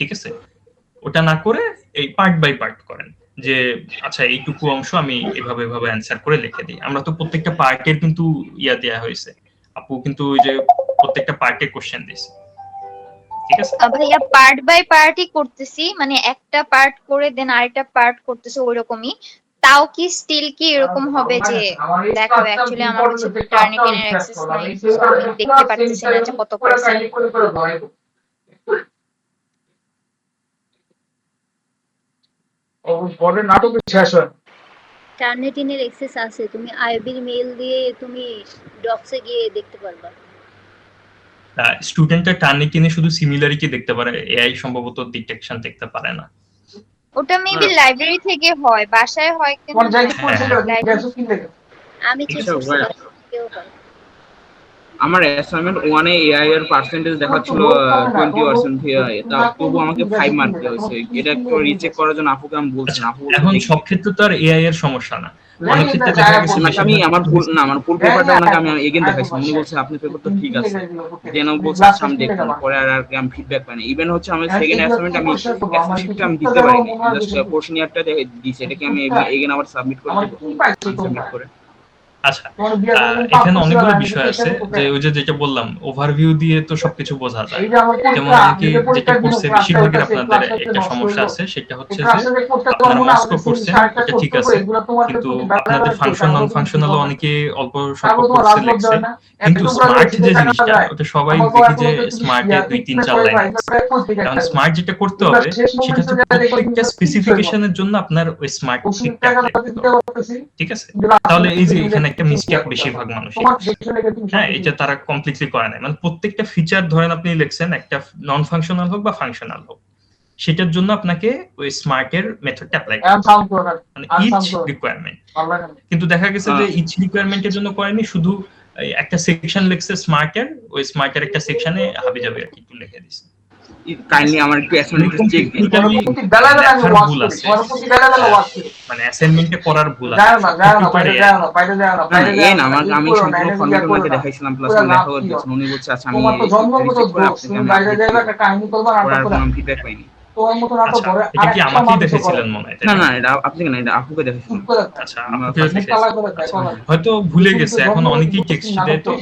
ঠিক আছে? ওটা না করে এই পার্ট বাই পার্ট করেন যে আচ্ছা এইটুকু অংশ আমি এভাবে এভাবে অ্যান্সার করে লিখে দিই। আমরা তো প্রত্যেকটা পার্টের কিন্তু দেয়া হয়েছে, আপু কিন্তু ওই যে প্রত্যেকটা পার্টে কোশ্চেন দিয়েছে, ঠিক আছে? ভাইয়া পার্ট বাই পার্টই করতেছি, মানে একটা পার্ট করে দেন আরেকটা পার্ট করতেছি ওইরকমই। তাও কি স্টিল কি এরকম হবে যে দেখাবে অ্যাকচুয়ালি আমার হচ্ছে টার্নিটিনের অ্যাক্সেস নাই, so আমি দেখতে পারতেছি না যে কত পার্সেন্ট। টার্নিটিনের এক্সেস আছে, তুমি আইবির মেইল দিয়ে তুমি ডক্সে গিয়ে দেখতে পারবা। স্টুডেন্টরা টার্নিটিনে শুধু সিমিলারিটি দেখতে পারে, এআই সম্ভবত ডিটেকশন দেখতে পারে না। ওটা মেবি লাইব্রেরি থেকে হয়, বাসায় হয় কেন আমি চেক আচ্ছা করছি ভাই, কেউ হয়। আমার অ্যাসাইনমেন্ট 1 এ এআই এর পার্সেন্টেজ দেখাচ্ছিল 20%, তা তবু আমাকে 5 মার্ক দেওয়া হয়েছে। এটা একটু রিচেক করার জন্য আপুকে আমি বলছি, আপু বলছে এখন দেখি। সব ক্ষেত্রে তো আর এআই এর সমস্যা না, অনেক ক্ষেত্রে দেখা গেছে ওনাকে আমি আমার ফুল পেপারটা ওনাকে আমি এগেন দেখাইছি, উনি বলছে আপনার পেপার তো ঠিক আছে, দেন ও বলছে আচ্ছা আমি দেখলাম, পরে আর আমি ফিডব্যাক পাইনি। ইভেন হচ্ছে আমি সেকেন্ড অ্যাসাইনমেন্ট আমি এক্সেপ্টটা আমি দিতে পারিনি, জাস্ট কোশ্চেন ইয়ারটা দিয়েছি, এটাকে আমি এগেন আবার সাবমিট করে দেব, সাবমিট করে। আচ্ছা, এখানে অনেকগুলো বিষয় আছে যে ওই যে যেটা বললাম ওভারভিউ দিয়ে তো সবকিছু বোঝা যায়। যেমন অনেকে যেটা করছে, বেশিরভাগের আপনাদের একটা সমস্যা আছে, সেটা হচ্ছে যে আপনারা মস্কো করছেন, এটা ঠিক আছে, কিন্তু আপনাদের ফাংশন নন ফাংশনাল অনেকে অল্প স্বল্প করছে লিখছে, কিন্তু স্মার্ট যে জিনিসটা ওটা সবাই দেখি যে স্মার্টে 2-3-4 লাইন আছে। কারণ স্মার্ট যেটা করতে হবে সেটা হচ্ছে প্রত্যেকটা স্পেসিফিকেশনের জন্য আপনার ওই স্মার্ট ঠিকটা ঠিক আছে? তাহলে এই যে এখানে একটা মিস্টেক বেশিরভাগ মানুষের, হ্যাঁ, এটা তারা কমপ্লিটলি করে নাই। মানে প্রত্যেকটা ফিচার ধরেন আপনি লিখছেন, একটা নন ফাংশনাল হোক বা ফাংশনাল হোক, সেটার জন্য আপনাকে ওই স্মার্টের মেথডটা অ্যাপ্লাই করতে হবে, মানে ইচ রিকোয়ারমেন্ট। কিন্তু দেখা গেছে যে ইচ রিকোয়ারমেন্টের জন্য করেনি, শুধু একটা সেকশন লিখছে স্মার্টের, ওই স্মার্টের একটা সেকশনে হাবিজাবি আর কি একটু লিখে দিছে। কাইন্ডলি আমার একটু অ্যাসাইনমেন্ট চেক দিন। লেখার ভুল আছে, মানে অ্যাসাইনমেন্টে করার ভুল আছে। এই না আমার, আমি সম্পূর্ণ ফর্মেট ওনাকে দেখাইছিলাম, প্লাস লেখা দিয়েছেন, উনি বলছে আচ্ছা আমি রিচেক করে আপনাকে করার কোনো ফিডব্যাক পাইনি। আচ্ছা, এটা কি আমাকেই দেখেছিলেন মনে হয়? না না, এটা আপনি কেন, এটা আপুকে দেখাইছিলেন। আচ্ছা, আপুকে দেখেছিলেন, হয়তো ভুলে গেছে, এখন অনেকেই টেক্সট দেয় তো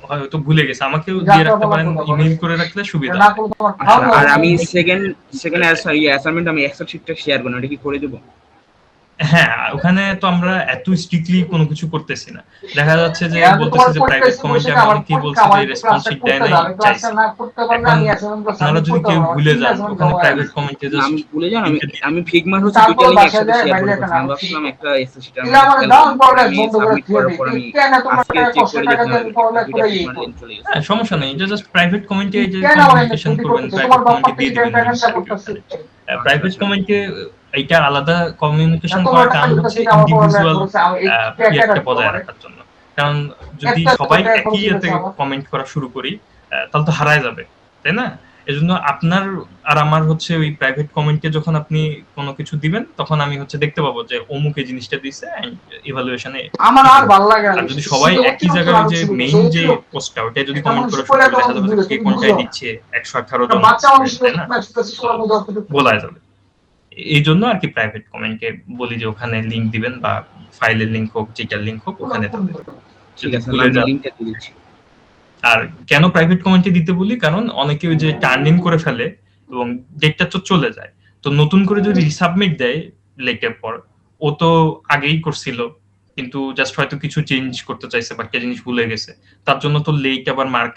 হয়তো ভুলে গেছে। আমাকেও দিয়ে রাখতে পারেন, ইমেইল করে রাখলে সুবিধা হয়। আচ্ছা, আর আমি সেকেন্ড অ্যাসাইনমেন্ট আমি এক্সেল শিটটা শেয়ার করব, এটা কি করে দেব? হ্যাঁ, ওখানে তো আমরা এত স্ট্রিক্টলি কোনো কিছু করতেছি না। দেখা যাচ্ছে যে বলতেছে যে প্রাইভেট কমেন্টে আমি অনেকেই বলছে যে রেসপন্স শিট দেয় নাই, চাইছি। এখন আপনারা যদি কেউ ভুলে যান, ওখানে প্রাইভেট কমেন্টে না, আমি জাস্ট ভুলে যান, আমি ফিগমার হচ্ছে দুইটা লিংক একসাথে শেয়ার করে করছি। আমি ভাবছিলাম একটা এক্সেল শিট আমি সাবমিট করার পর আমি আজকে চেক করে দেখলাম দুইটা ফিগমার লিংক চলে গেছে। হ্যাঁ, সমস্যা নেই, এটা জাস্ট প্রাইভেট কমেন্টে এই যে কমিউনিকেশন করবেন, প্রাইভেট কমেন্টে দিয়ে দিবেন। প্রাইভেট কমেন্টে এইটা আলাদা কমিউনিকেশন করার কারণ হচ্ছে ইন্ডিভিজুয়াল একটা বজায় রাখার জন্য। কারণ যদি সবাই একই ইয়েতে কমেন্ট করা শুরু করি তাহলে তো হারায় যাবে, তাই না? এজন্য আপনার আর আমার হচ্ছে ওই প্রাইভেট কমেন্টে যখন আপনি কোনো কিছু দিবেন, তখন আমি হচ্ছে দেখতে পাবো যে অমুক এই জিনিসটা দিছে এন্ড ইভালুয়েশনে। আমার আর ভালো লাগে না, আর যদি সবাই একই জায়গায় যে মেইন যে পোস্টটা ওটা যদি কমেন্ট করা শুরু করে, দেখা যাবে যে কে কোনটাই দিচ্ছে 118 জন, তাই না? বলা যাবে। এই জন্য আর কি প্রাইভেট কমেন্টে বলি যে ওখানে লিংক দিবেন, বা ফাইলের লিংক হোক, যেটার লিংক হোক ওখানে দিবেন। ঠিক আছে, আমি লিংকটা দিয়ে দিচ্ছি। আর কেন প্রাইভেট কমেন্টে দিতে বলি, কারণ অনেকে ওই যে টার্ন ইন করে ফেলে এবং ডেটটা তো চলে যায়, তো নতুন করে যদি রিসাবমিট দেয় লেটের পর, ও তো আগেই করছিল কিন্তু জাস্ট হয়তো কিছু চেঞ্জ করতে চাইছে বা একটা জিনিস ভুলে গেছে, তার জন্য তো লেট আবার মার্ক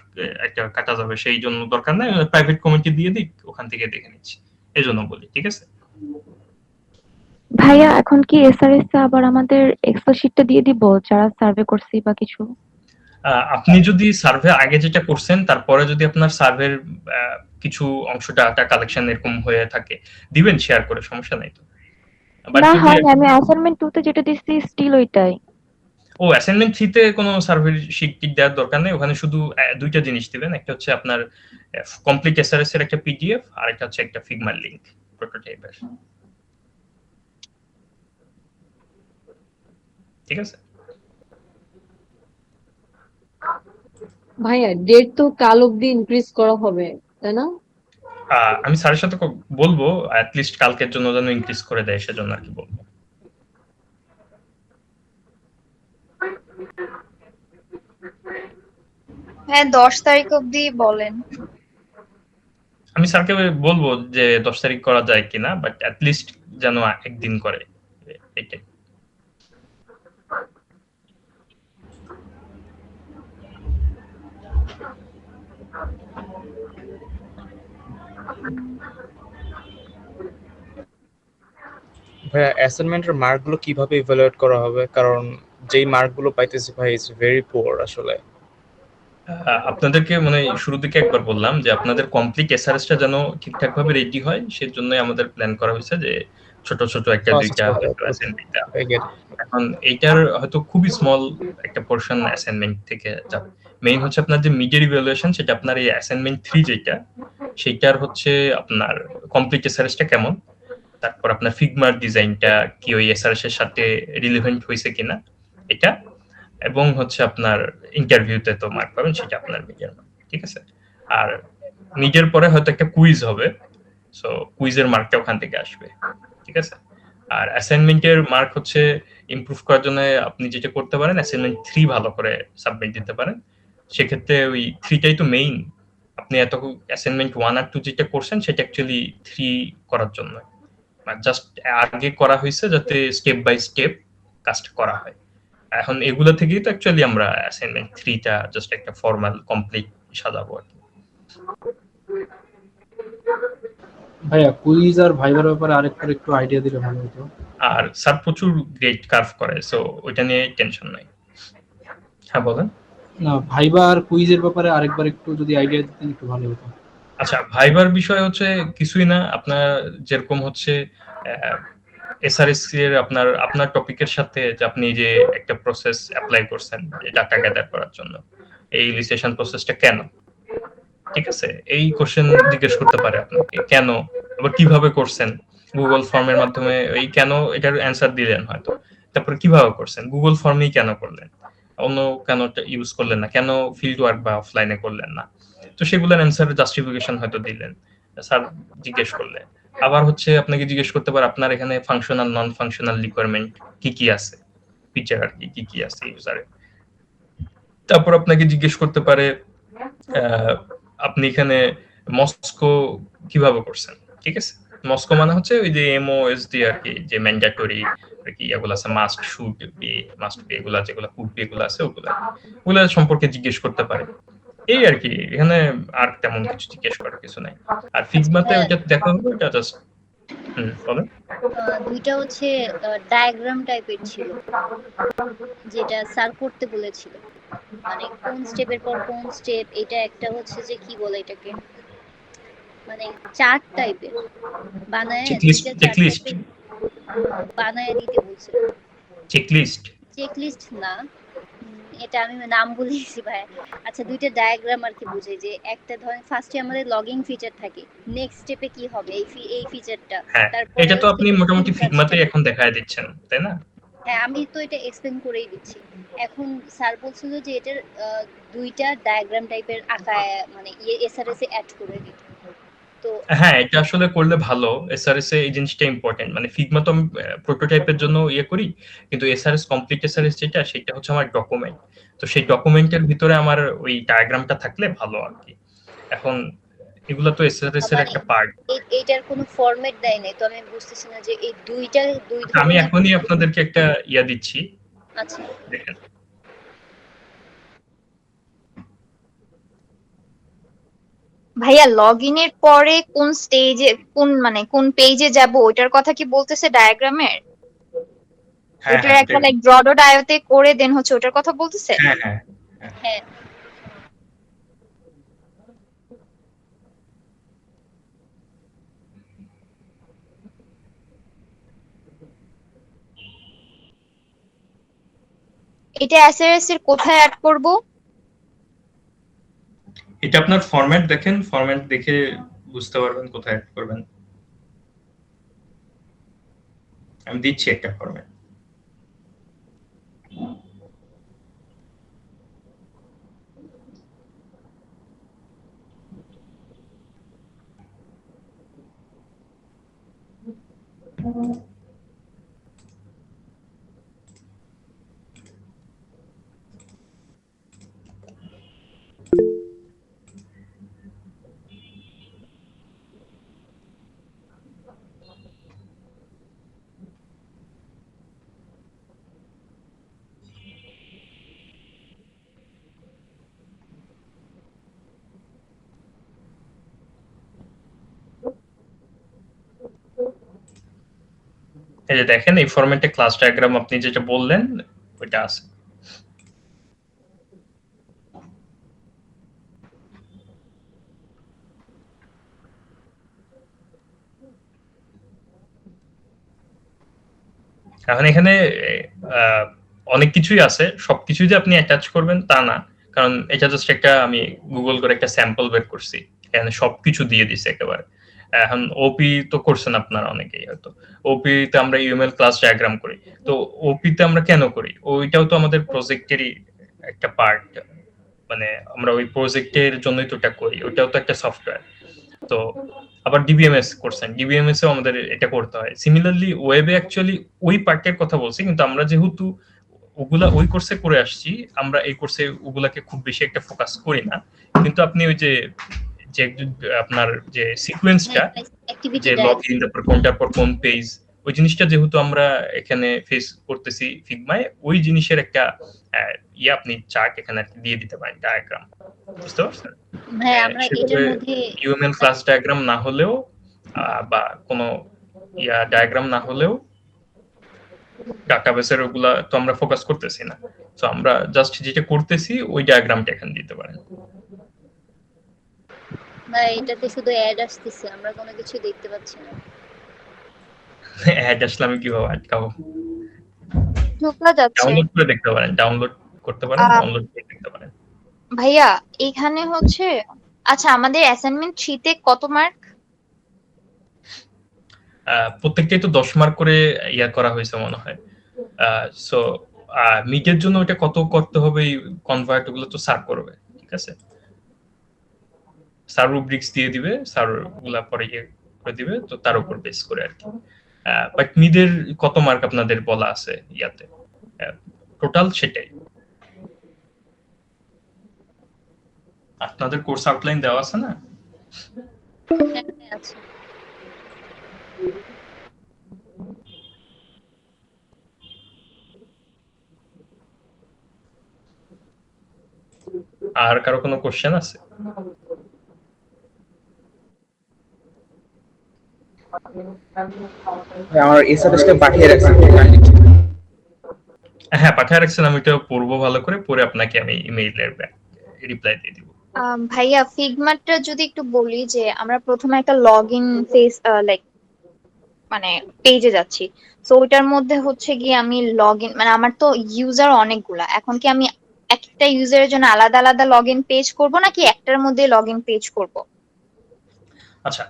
একটা কাটা যাবে, সেই জন্য দরকার নাই, প্রাইভেট কমেন্টে দিয়ে দিই, ওখান থেকে দেখে নিচ্ছি, এই জন্য বলি। ঠিক আছে ভাইয়া, এখন কি এসআরএস আবার আমাদের এক্সেল শিটটা দিয়ে দিব যারা সার্ভে করছি বা কিছু? আপনি যদি সার্ভে আগে যেটা করছেন তারপরে যদি আপনার সার্ভের কিছু অংশ ডাটা কালেকশন এরকম হয়ে থাকে, দিবেন শেয়ার করে, সমস্যা নাই তো। না হয় আমি অ্যাসাইনমেন্ট 2 তে যেটা দিছি স্টিল ওইটাই। ও, অ্যাসাইনমেন্ট 3 তে কোনো সার্ভে শিট দেওয়ার দরকার নেই, ওখানে শুধু দুইটা জিনিস দিবেন, একটা হচ্ছে আপনার কমপ্লিট এসআরএস এর একটা পিডিএফ, আর একটা হচ্ছে একটা ফিগমার লিংক প্রোটোটাইপের। ঠিক আছে ভাইয়া, ডেট তো কাল অব্দি ইনক্রিজ করা হবে, তাই না? আমি স্যারের সাথে বলবো অ্যাট লিস্ট কালকের জন্য যেন ইনক্রিজ করে দেয়, সেজন্য আর কি বলবো। হ্যাঁ 10 তারিখ অবধি বলেন। আমি স্যারকে বলবো যে 10 তারিখ করা যায় কিনা, বাট অ্যাট লিস্ট যেন একদিন করে, এটাই। ভাইয়া অ্যাসাইনমেন্টের মার্কগুলো কিভাবে ইভালুয়েট করা হবে? কারণ যেই মার্কগুলো পাইতেছি ভাই ইটস ভেরি পুয়ার আসলে। আপনাদেরকে মানে শুরু থেকে একবার বললাম যে আপনাদের কমপ্লিট এসআরএসটা যেন ঠিকঠাক ভাবে রেডি হয়, সেজন্যই আমাদের প্ল্যান করা হয়েছে যে ছোট ছোট একটা দুইটা হয়তো অ্যাসাইনমেন্ট। এখন এইটার হয়তো খুবই স্মল একটা পোর্শন অ্যাসাইনমেন্ট থেকে যাবে। মেইন হচ্ছে আপনার যে মিডের ইভ্যালুয়েশন, সেটা আপনার এই অ্যাসাইনমেন্ট 3 যেটা, সেইটার হচ্ছে আপনার কমপ্লিট এসআরএসটা কেমন, তারপর আপনার ফিগমার ডিজাইনটা কি ওই এসআরএস এর সাথে রিলেভেন্ট হয়েছে কিনা এটা, এবং হচ্ছে আপনার ইন্টারভিউতে তো মার্ক পাবেন, সেটা আপনার মিডিয়ার মার্ক, ঠিক আছে। আর মিডের পরে হয়তো একটা কুইজ হবে, সো কুইজের মার্কটা ওখান থেকে আসবে, ঠিক আছে। আর অ্যাসাইনমেন্টের মার্ক হচ্ছে ইমপ্রুভ করার জন্য আপনি যেটা করতে পারেন, অ্যাসাইনমেন্ট 3 ভালো করে সাবমিট দিতে পারেন। সেক্ষেত্রে ওই 3টাই তো মেইন। আপনি এত অ্যাসাইনমেন্ট 1 আর 2 যেটা করছেন সেটা অ্যাকচুয়ালি 3 করার জন্য, জাস্ট আগে করা হয়েছে যাতে স্টেপ বাই স্টেপ কাজটা করা হয়। এখন এগুলো থেকেই তো অ্যাকচুয়ালি আমরা অ্যাসাইনমেন্ট 3টা জাস্ট একটা ফর্মাল কমপ্লিট সাজাবো আর কি। ভাইয়া কুইজ আর ভাইবার ব্যাপারে আরেকবার একটু আইডিয়া দিলে ভালো হতো। আর স্যার প্রচুর গ্রেড কার্ভ করে, সো ওইটা নিয়ে টেনশন নাই। হ্যাঁ বলেন। না ভাইবা আর কুইজের ব্যাপারে আরেকবার একটু যদি আইডিয়া দিতেন একটু ভালো হতো। আচ্ছা, ভাইবার বিষয় হচ্ছে কিছুই না, আপনার যেরকম হচ্ছে এসআরএস এর আপনার আপনার টপিকের সাথে যে আপনি যে একটা প্রসেস অ্যাপ্লাই করছেন ডাটা গ্যাদার করার জন্য, এই ইলিস্ট্রেশন প্রসেসটা কেন, ঠিক আছে, এই কোশ্চেন জিজ্ঞেস করতে পারে আপনাকে, কেন, আবার কিভাবে করছেন, গুগল ফর্মের মাধ্যমে এই কেন এটার অ্যান্সার দিলেন হয়তো, তারপরে কিভাবে করছেন, গুগল ফর্মেই কেন করলেন, অন্য কেন ইউজ করলেন না, কেন ফিল্ড ওয়ার্ক বা অফলাইনে করলেন না, তো সেগুলোর অ্যান্সার জাস্টিফিকেশন হয়তো দিলেন, স্যার জিজ্ঞেস করলে। আবার হচ্ছে আপনাকে জিজ্ঞেস করতে পারে আপনার এখানে ফাংশনাল নন ফাংশনাল রিকোয়ারমেন্ট কি কি আছে, ফিচার আর কি কি আছে ইউজারে। তারপর আপনাকে জিজ্ঞেস করতে পারে আপনি এখানে মস্কো কিভাবে করছেন, ঠিক আছে। মস্কো মানে হচ্ছে ওই যে এমওএসডি আর কি, যে ম্যান্ডেটরি আর কি এগুলো আছে, must should be, must be এগুলা, যেগুলো কুড বি এগুলো আছে, ওগুলা সম্পর্কে জিজ্ঞেস করতে পারে, এই আর কি। এখানে আর তেমন কিছু জিজ্ঞেস করার কিছু নাই। আর ফিগমাতে ওইটা দেখা হবে, ওটা জাস্ট বলেন। দুইটা হচ্ছে ডায়াগ্রাম টাইপের ছিল, যেটা স্যার করতে বলেছিল, মানে কোন স্টেপের পর কোন স্টেপ, এটা একটা হচ্ছে যে কি বলে এটাকে, মানে চার্ট টাইপের বানায়, চেকলিস্ট বানায় দিতে বলছিল। চেকলিস্ট না, এটা আমি নাম বলেছি ভাই। আচ্ছা দুইটা ডায়াগ্রাম আর কি বুঝাই, যে একটা ধরেন ফার্স্টে আমাদের লগইন ফিচার থাকে, নেক্সট স্টেপে কি হবে এই ফিচারটা, হ্যাঁ, তারপর এটা তো আপনি মোটামুটি ফিগমাতে এখন দেখায় দিচ্ছেন, তাই না? হ্যাঁ আমি তো এটা এক্সপ্লেন করেই দিচ্ছি। এখন স্যার বলছিল যে এটার দুইটা ডায়াগ্রাম টাইপের আঁকায় মানে এসআরএস এ অ্যাড করে দিতে। তো হ্যাঁ, এটা আসলে করলে ভালো। এসআরএস এ এই জিনিসটা ইম্পর্টেন্ট। মানে ফিগমা তো আমি প্রোটোটাইপের জন্য ইয়ে করি, কিন্তু এসআরএস কমপ্লিট এসআরএস যেটা, সেটা হচ্ছে আমার ডকুমেন্ট। তো সেই ডকুমেন্টের ভিতরে আমার ওই ডায়াগ্রামটা থাকলে ভালো আর কি। এখন এগুলো তো এসআরএস এর একটা পার্ট। এইটার কোনো ফরম্যাট দেয় নাই, তো আমি বুঝতেছি না যে এই দুই আমি ধরনের। এখনই আপনাদেরকে একটা ইয়া দিচ্ছি, আচ্ছা দেখেন। ভাইয়া লগইনের পরে কোন স্টেজে, কোন পেজে যাব ওটার কথা কি বলতেছে ডায়াগ্রামের? হ্যাঁ ওটার একটা লাইক ড্র ডট আইওতে করে দেন হচ্ছে ওটার কথা বলতেছে? হ্যাঁ হ্যাঁ হ্যাঁ এটা এসআরএস এর কোথায় অ্যাড করব? এটা আপনার ফরম্যাট দেখেন, ফরম্যাট দেখে বুঝতে পারবেন কোথায় অ্যাড করবেন। আমি দিচ্ছি একটা ফরম্যাট। এই যে দেখেন এই ফরম্যাটে ক্লাস ডায়াগ্রাম আপনি যেটা বললেন ওইটা আছে। এখন এখানে অনেক কিছুই আছে, সবকিছুই যে আপনি অ্যাটাচ করবেন তা না, কারণ এটা জাস্ট একটা আমি গুগল করে একটা স্যাম্পল বের করছি, এখানে সবকিছু দিয়ে দিছে একেবারে। এখন ওপি তো করছেন আপনারা অনেকেই হয়তো, ওপি তে আমরা ইউএমএল ক্লাস ডায়াগ্রাম করি, তো ওপি তে আমরা কেন করি? ওইটাও তো আমাদের প্রজেক্টেরই একটা পার্ট, মানে আমরা ওই প্রজেক্টের জন্যই তো এটা করি, ওইটাও তো একটা সফটওয়্যার। তো আবার ডিবিএমএস করছেন, ডিবিএমএস এও আমাদের এটা করতে হয়। সিমিলারলি ওয়েবে অ্যাকচুয়ালি ওই পার্টের কথা বলছি, কিন্তু আমরা যেহেতু ওগুলা ওই কোর্সে করে আসছি, আমরা এই কোর্সে ওগুলাকে খুব বেশি একটা ফোকাস করি না। কিন্তু আপনি ওই যে যে আপনার যে সিকোয়েন্সটা, যে লগইন তারপর কোনটার পর কোন পেজ, ওই জিনিসটা যেহেতু আমরা এখানে ফেস করতেছি ফিগমায়, ওই জিনিসের একটা আপনি চার্ট এখানে দিয়ে দিতে পারেন, ডায়াগ্রাম। বুঝতে পারছেন? ভাই আমরা এটার মধ্যে ইউএমএল ক্লাস ডায়াগ্রাম না হলেও বা কোনো ডায়াগ্রাম না হলেও ডাটাবেসের ওগুলা তো আমরা ফোকাস করতেছি না, তো আমরা জাস্ট যেটা করতেছি ওই ডায়াগ্রামটা এখানে দিতে পারেন। ভাই এটাতে শুধু অ্যাড আসতেছে, আমরা কোনো কিছু দেখতে পাচ্ছি না। অ্যাড আসলে আমি কিভাবে আটকাবো? ঢোকা যাচ্ছে। ডাউনলোড করে দেখতে পারেন, ডাউনলোড করতে পারেন, ডাউনলোড করে দেখতে পারেন। ভাইয়া এখানে হচ্ছে, আচ্ছা আমাদের অ্যাসাইনমেন্ট 3 তে কত মার্ক? প্রত্যেকটাই তো 10 মার্ক করে করা হয়েছে মনে হয়। সো মিডের জন্য ওটা কত করতে হবে, কনভার্ট ওগুলো তো স্যার করবে, ঠিক আছে? স্যার রুব্রিক্স দিয়ে দিবে, স্যার ওগুলা পরে করে দিবে, তো তার উপর বেস করে আর কি। বাট মিডের কত মার্ক আপনাদের বলা আছে ইয়াতে টোটাল, সেটাই আপনাদের কোর্স আউটলাইন দেওয়া আছে না? আছে। আর কারো কোনো কোশ্চেন আছে? আমার এসএমএসটা পাঠিয়ে রাখছি, হ্যাঁ পাঠিয়ে রাখছেন, আমি এটা পড়বো ভালো করে, পরে আপনাকে আমি ইমেইলের রিপ্লাই দিয়ে দিব। ভাইয়া ফিগমাটা যদি একটু বলি, যে আমরা প্রথমে একটা লগইন ফেজ লাইক মানে পেজে যাচ্ছি, সো ওইটার মধ্যে হচ্ছে গিয়ে আমি লগইন, মানে আমার তো ইউজার অনেকগুলা, এখন কি আমি একটা ইউজারের জন্য আলাদা আলাদা লগইন পেজ করব নাকি একটার মধ্যে লগইন পেজ করব? আচ্ছা,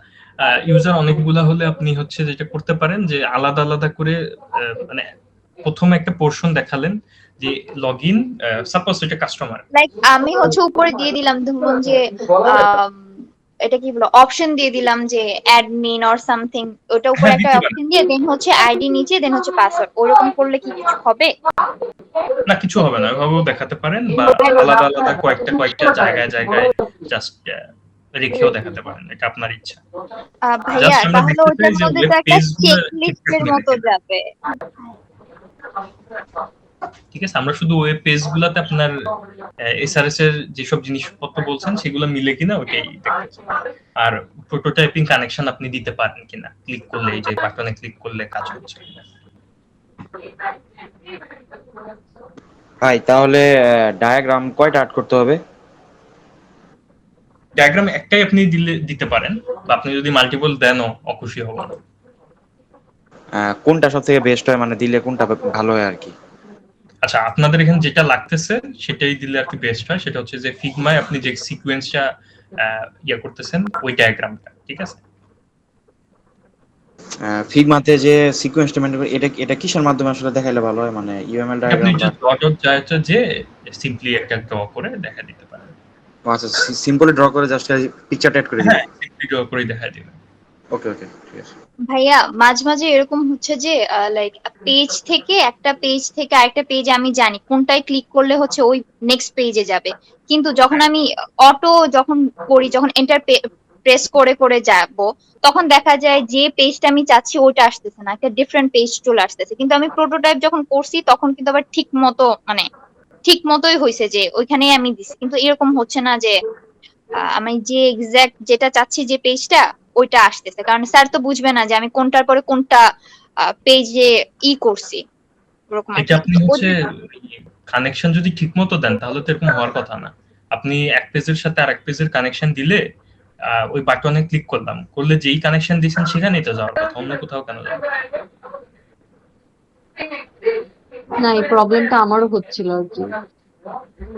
ইউজার অনেকগুলা হলে আপনি হচ্ছে যেটা করতে পারেন যে আলাদা আলাদা করে, মানে প্রথমে একটা পোরশন দেখালেন যে লগইন, সাপোজ এটা কাস্টমার, লাইক আমি হচ্ছে উপরে দিয়ে দিলাম ধরুন যে এটা কি বলো, অপশন দিয়ে দিলাম যে অ্যাডমিন অর সামথিং, ওটা উপরে একটা অপশন দিয়ে দেন হচ্ছে আইডি নিচে দেন হচ্ছে পাসওয়ার্ড, ওরকম করলে কি কিছু হবে? না কিছু হবে না, ওইভাবেও দেখাতে পারেন, বা আলাদা আলাদা কয়েকটা জায়গায় জায়গায় জাস্ট রেখেও দেখাতে পারেন, এটা আপনার ইচ্ছা। ভাইয়া তাহলে ওটার মধ্যে তো একটা চেকলিস্টের মতো যাবে। ঠিক আছে, আমরা শুধু ওয়েব পেজগুলোতে আপনার এসআরএস এর যেসব জিনিসপত্র বলছেন সেগুলো মিলে কিনা ওটাই দেখতে চাই, আর প্রোটোটাইপিং কানেকশন আপনি দিতে পারেন কিনা, ক্লিক করলে এই যে বাটনে ক্লিক করলে কাজ হচ্ছে কিনা। ভাই তাহলে ডায়াগ্রাম কয়টা আর্ট করতে হবে? ডায়াগ্রাম একটাই আপনি দিতে পারেন, বা আপনি যদি মাল্টিপল দেনও অখুশি হব না। কোনটা সবথেকে বেস্ট হয়, মানে দিলে কোনটা ভালো হয় আর কি? আচ্ছা আপনাদের এখানে যেটা লাগতেছে সেটাই দিলে আর কি বেস্ট হয়, সেটা হচ্ছে যে ফিগমায় আপনি যে সিকোয়েন্সটা করতেছেন ওই ডায়াগ্রামটা, ঠিক আছে? ফিগমাতে যে সিকোয়েন্সটা মেইনটেইন করে, এটা কিসের মাধ্যমে আসলে দেখাইলে ভালো হয়, মানে ইউএমএল ডায়াগ্রাম? আপনি জাস্ট ডট যে সিম্পলি একটা ড্র করে দেখা দিতে পারেন। আচ্ছা, সিম্পলি ড্র করে জাস্ট পিকচারটা অ্যাড করে দিবেন? হ্যাঁ সিম্পলি ড্র করে দেখা দিবেন। ওকে ওকে ঠিক আছে। ভাইয়া মাঝে মাঝে এরকম হচ্ছে যে লাইক পেজ থেকে একটা পেজ থেকে আরেকটা পেজে আমি জানি কোনটায় ক্লিক করলে হচ্ছে ওই নেক্সট পেজে যাবে, কিন্তু যখন আমি অটো করি, যখন এন্টার প্রেস করে করে যাব, তখন দেখা যায় যে পেজটা আমি চাচ্ছি ওইটা আসতেছে না, একটা ডিফারেন্ট পেজ চলে আসতেছে। কিন্তু আমি প্রোটোটাইপ যখন করছি তখন কিন্তু আবার ঠিক মতোই হয়েছে যে ওইখানেই আমি দিছি, কিন্তু এরকম হচ্ছে না যে আমি যে এক্সাক্ট যেটা চাচ্ছি যে পেজটা ওইটা আসতেছে, কারণ স্যার তো বুঝবে না যে আমি কোনটার পরে কোনটা পেজে করছি ওরকম আর এটা কি। আপনি তো হচ্ছে কানেকশন যদি ঠিকমতো দেন তাহলে তো এরকম হওয়ার কথা না। আপনি এক পেজের সাথে আরেক পেজের কানেকশন দিলে ওই বাটনে ক্লিক করলে যেই কানেকশন দিয়েছেন সেখানেই তো যাওয়ার কথা, অন্য কোথাও কেন যাবে? না, এই প্রবলেমটা আমারও হচ্ছিল আর কি।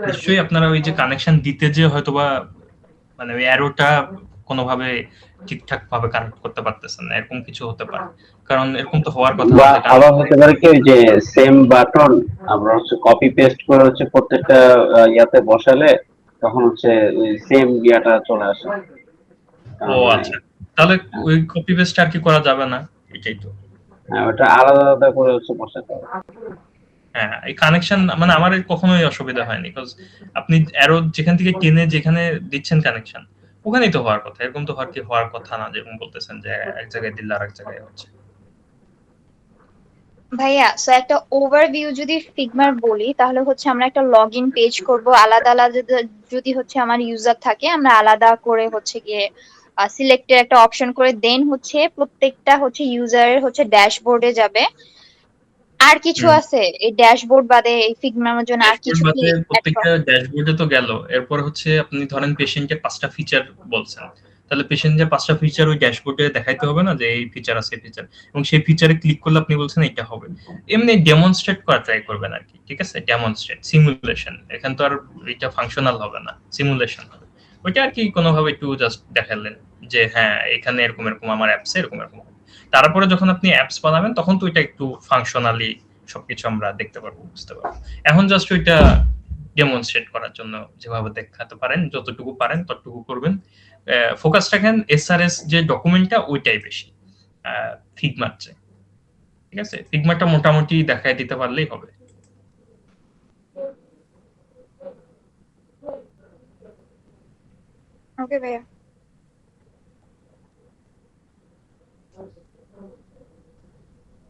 নিশ্চয়ই আপনারা ওই যে কানেকশন দিতে যে হয়তোবা মানে ওই অ্যারোটা কোনোভাবে ঠিকঠাক ভাবে কানেক্ট করতে পারতেছেন না, এরকম কিছু হতে পারে। কারণ এরকম তো হওয়ার কথা না বা যে আবার হতে পারে কি ওই যে সেম বাটন আমরা হচ্ছে কপি পেস্ট করে হচ্ছে প্রত্যেকটা ইয়াতে বসালে তখন হচ্ছে ওই সেম ইয়াটা চলে আসে। ও আচ্ছা, তাহলে ওই কপি পেস্ট আর কি করা যাবে না, এটাই তো। হ্যাঁ, ওটা আলাদা আলাদা করে হচ্ছে বসাতে হবে। হ্যাঁ, এই কানেকশন মানে আমার কখনোই অসুবিধা হয়নি, বিকজ আপনি অ্যারো যেখান থেকে টেনে যেখানে দিচ্ছেন কানেকশন ওখানেই তো হওয়ার কথা, এরকম তো হওয়ার কথা না যেরকম বলতেছেন যে এক জায়গায় দিলে আরেক জায়গায় হচ্ছে। ভাইয়া সো একটা ওভারভিউ যদি ফিগমার বলি তাহলে হচ্ছে আমরা একটা লগ ইন পেজ করবো আলাদা আলাদা, যদি হচ্ছে আমার ইউজার থাকে আমরা আলাদা করে হচ্ছে গিয়ে সিলেক্টের একটা অপশন করে দেন হচ্ছে প্রত্যেকটা হচ্ছে ইউজারের হচ্ছে ড্যাশবোর্ডে যাবে। আর কিছু আছে এই ড্যাশবোর্ড বাদে এই ফিগমার জন্য আর কিছু কি add প্রত্যেকটা ড্যাশবোর্ডে তো গেল, এরপর হচ্ছে আপনি ধরেন পেশেন্টের 5টা ফিচার বলছেন, তাহলে পেশেন্টের 5টা ফিচার ওই ড্যাশবোর্ডে দেখাইতে হবে না যে এই ফিচার আছে এই ফিচার, এবং সেই ফিচারে ক্লিক করলে আপনি বলছেন এটা হবে। এমনি ডেমনস্ট্রেট করা ট্রাই করবেন আর কি, ঠিক আছে? ডেমনস্ট্রেট সিমুলেশন, এখান তো আর এটা ফাংশনাল হবে না, সিমুলেশন হবে। ওইটা আর কি কোনোভাবে একটু জাস্ট দেখালেন যে হ্যাঁ এখানে এরকম এরকম আমার অ্যাপসে এরকম এরকম। তারপরে যখন আপনি অ্যাপস বানাবেন তখন তো এটা একটু ফাংশনালি সবকিছু আমরা দেখতে পারবো, বুঝতে পারবো। এখন জাস্ট ওইটা ডেমনস্ট্রেট করার জন্য যেভাবে দেখাতে পারেন যতটুকু পারেন ততটুকু করবেন। ফোকাস রাখেন এসআরএস যে ডকুমেন্টটা ওইটাই বেশি ফিগমার চেয়ে, ঠিক আছে? ফিগমারটা মোটামুটি দেখায় দিতে পারলেই হবে। ওকে ভাইয়া।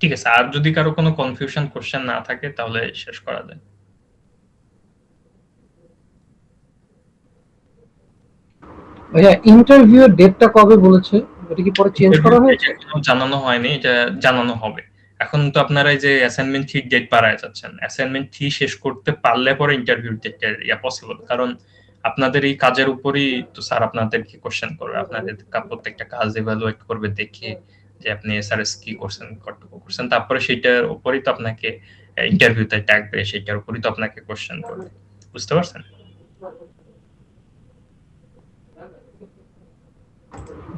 ঠিক আছে, আর যদি কারো কোনো কনফিউশন কোশ্চেন না থাকে তাহলে শেষ করা যায়। ভাইয়া ইন্টারভিউ এর ডেটটা কবে বলেছে? এটা কি পরে চেঞ্জ করা হয়েছে? এখনো জানানো হয়নি, এটা জানানো হবে। এখন তো আপনারা এই যে অ্যাসাইনমেন্ট ফি ডেট বাড়ায় যাচ্ছেন, অ্যাসাইনমেন্ট ফি শেষ করতে পারলে পরে ইন্টারভিউ ডেটটা পসিবল। কারণ আপনাদের এই কাজের উপরই তো স্যার আপনাদেরকে কোশ্চেন করবে, আপনাদের প্রত্যেকটা কাজ ইভালুয়েট করবে, দেখে যে আপনি এসআরএস কি করছেন কতটুকু করছেন, তারপরে সেটার উপরই তো আপনাকে ইন্টারভিউতে ডাকবে, সেটার উপরই তো আপনাকে কোশ্চেন করবে, বুঝতে পারছেন?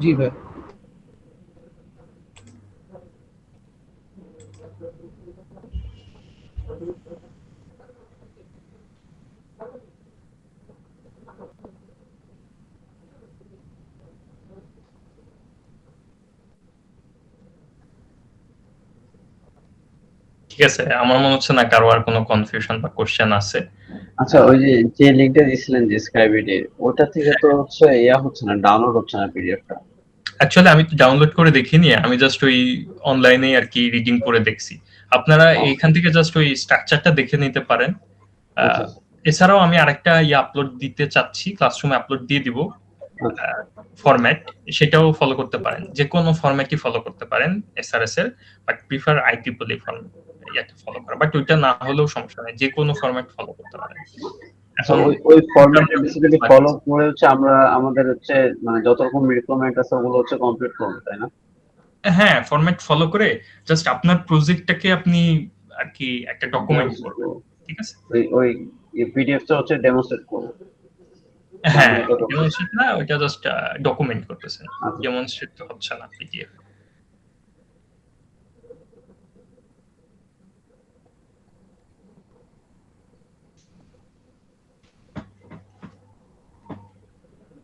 জি ভাই। ঠিক আছে, আমার মনে হচ্ছে না কারো আর কোনো কনফিউশন বা কোশ্চেন আছে। আচ্ছা, ওই যে লিংকটা দিছিলেন যে স্ক্রাইবিডের, ওটা থেকে তো হচ্ছে হচ্ছে না, ডাউনলোড হচ্ছে না পিডিএফটা। অ্যাকচুয়ালি আমি তো ডাউনলোড করে দেখিনি, আমি জাস্ট ওই অনলাইনে আর কি রিডিং করে দেখছি। আপনারা এইখান থেকে জাস্ট ওই স্ট্রাকচারটা দেখে নিতে পারেন। এছাড়াও আমি আরেকটা আপলোড দিতে চাচ্ছি, ক্লাসরুমে আপলোড দিয়ে দিব ফরম্যাট, সেটাও ফলো করতে পারেন, যে কোনো ফরম্যাটই ফলো করতে পারেন এসআরএস এর, বাট প্রিফার আইটিপলি ফরম্যাট ইয়াটা ফলো করা, বাট ওইটা না হলেও সমস্যা নেই, যে কোনো ফরম্যাট ফলো করতে পারেন। এখন ওই ফরম্যাট বেসিক্যালি ফলো করে হচ্ছে আমরা আমাদের হচ্ছে মানে যত রকম রিকোয়ারমেন্ট আছে ওগুলো হচ্ছে কমপ্লিট করব, তাই না? হ্যাঁ, ফরম্যাট ফলো করে জাস্ট আপনার প্রজেক্টটাকে আপনি আর কি একটা ডকুমেন্ট করবেন, ঠিক আছে? ওই পিডিএফটা হচ্ছে ডেমনস্ট্রেট করব। হ্যাঁ, ডেমনস্ট্রেট না, ওটা জাস্ট ডকুমেন্ট করতেছেন, ডেমনস্ট্রেট হচ্ছে না পিডিএফ।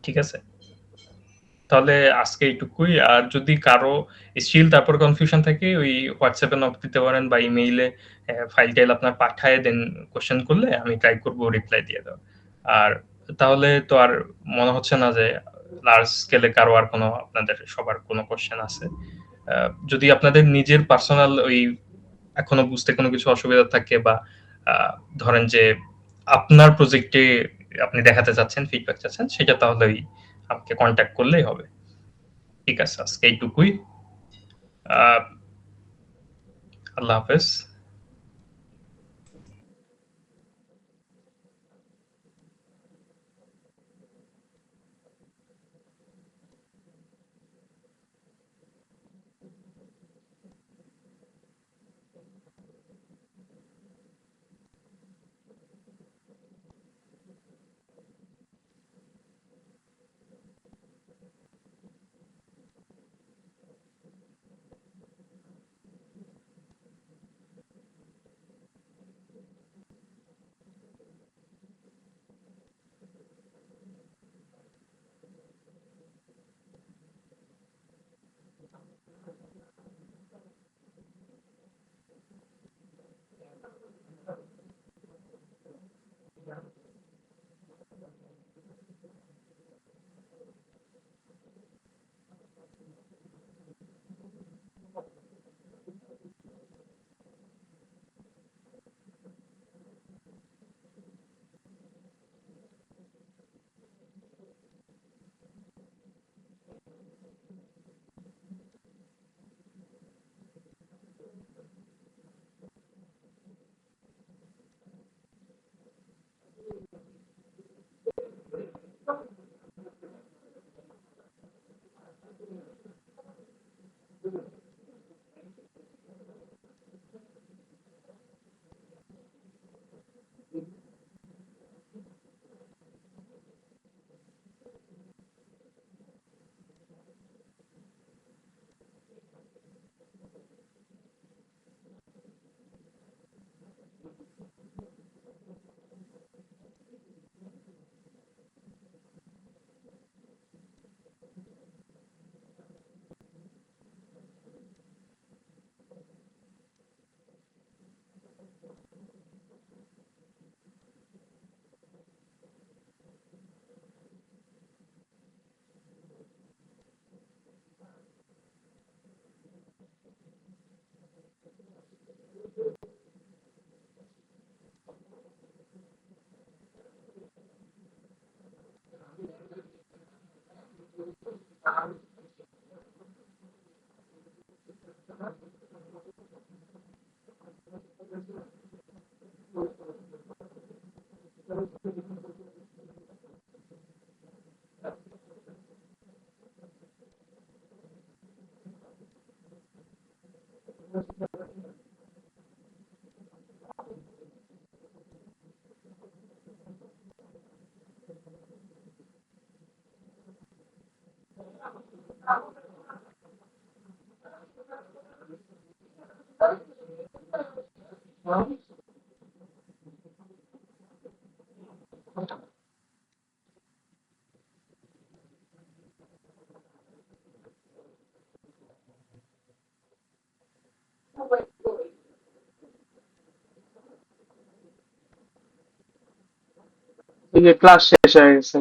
ঠিক আছে, তাহলে আজকে এইটুকুই। আর যদি কারো স্টিল তারপর কনফিউশন থাকে ওই হোয়াটসঅ্যাপে নক দিতে পারেন বা ইমেইলে ফাইল টাইল আপনার পাঠায় দেন, কোশ্চেন করলে আমি ট্রাই করব রিপ্লাই দিয়ে দেওয়ার। আর তাহলে তো আর মনে হচ্ছে না যে লার্জ স্কেলে কারো আর কোনো আপনাদের সবার কোনো কোশ্চেন আছে। যদি আপনাদের নিজের পার্সোনাল ওই এখনো বুঝতে কোনো কিছু অসুবিধা থাকে বা ধরেন যে আপনার প্রজেক্টে আপনি দেখাতে চাচ্ছেন, ফিডব্যাক চাচ্ছেন, সেটা তাহলে ওই আমাকে কন্ট্যাক্ট করলেই হবে। ঠিক আছে, আজকে এইটুকুই। আল্লাহ হাফেজ। এই যে ক্লাস শেষ হয়ে গেছে।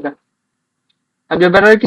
আগে বের হয়ে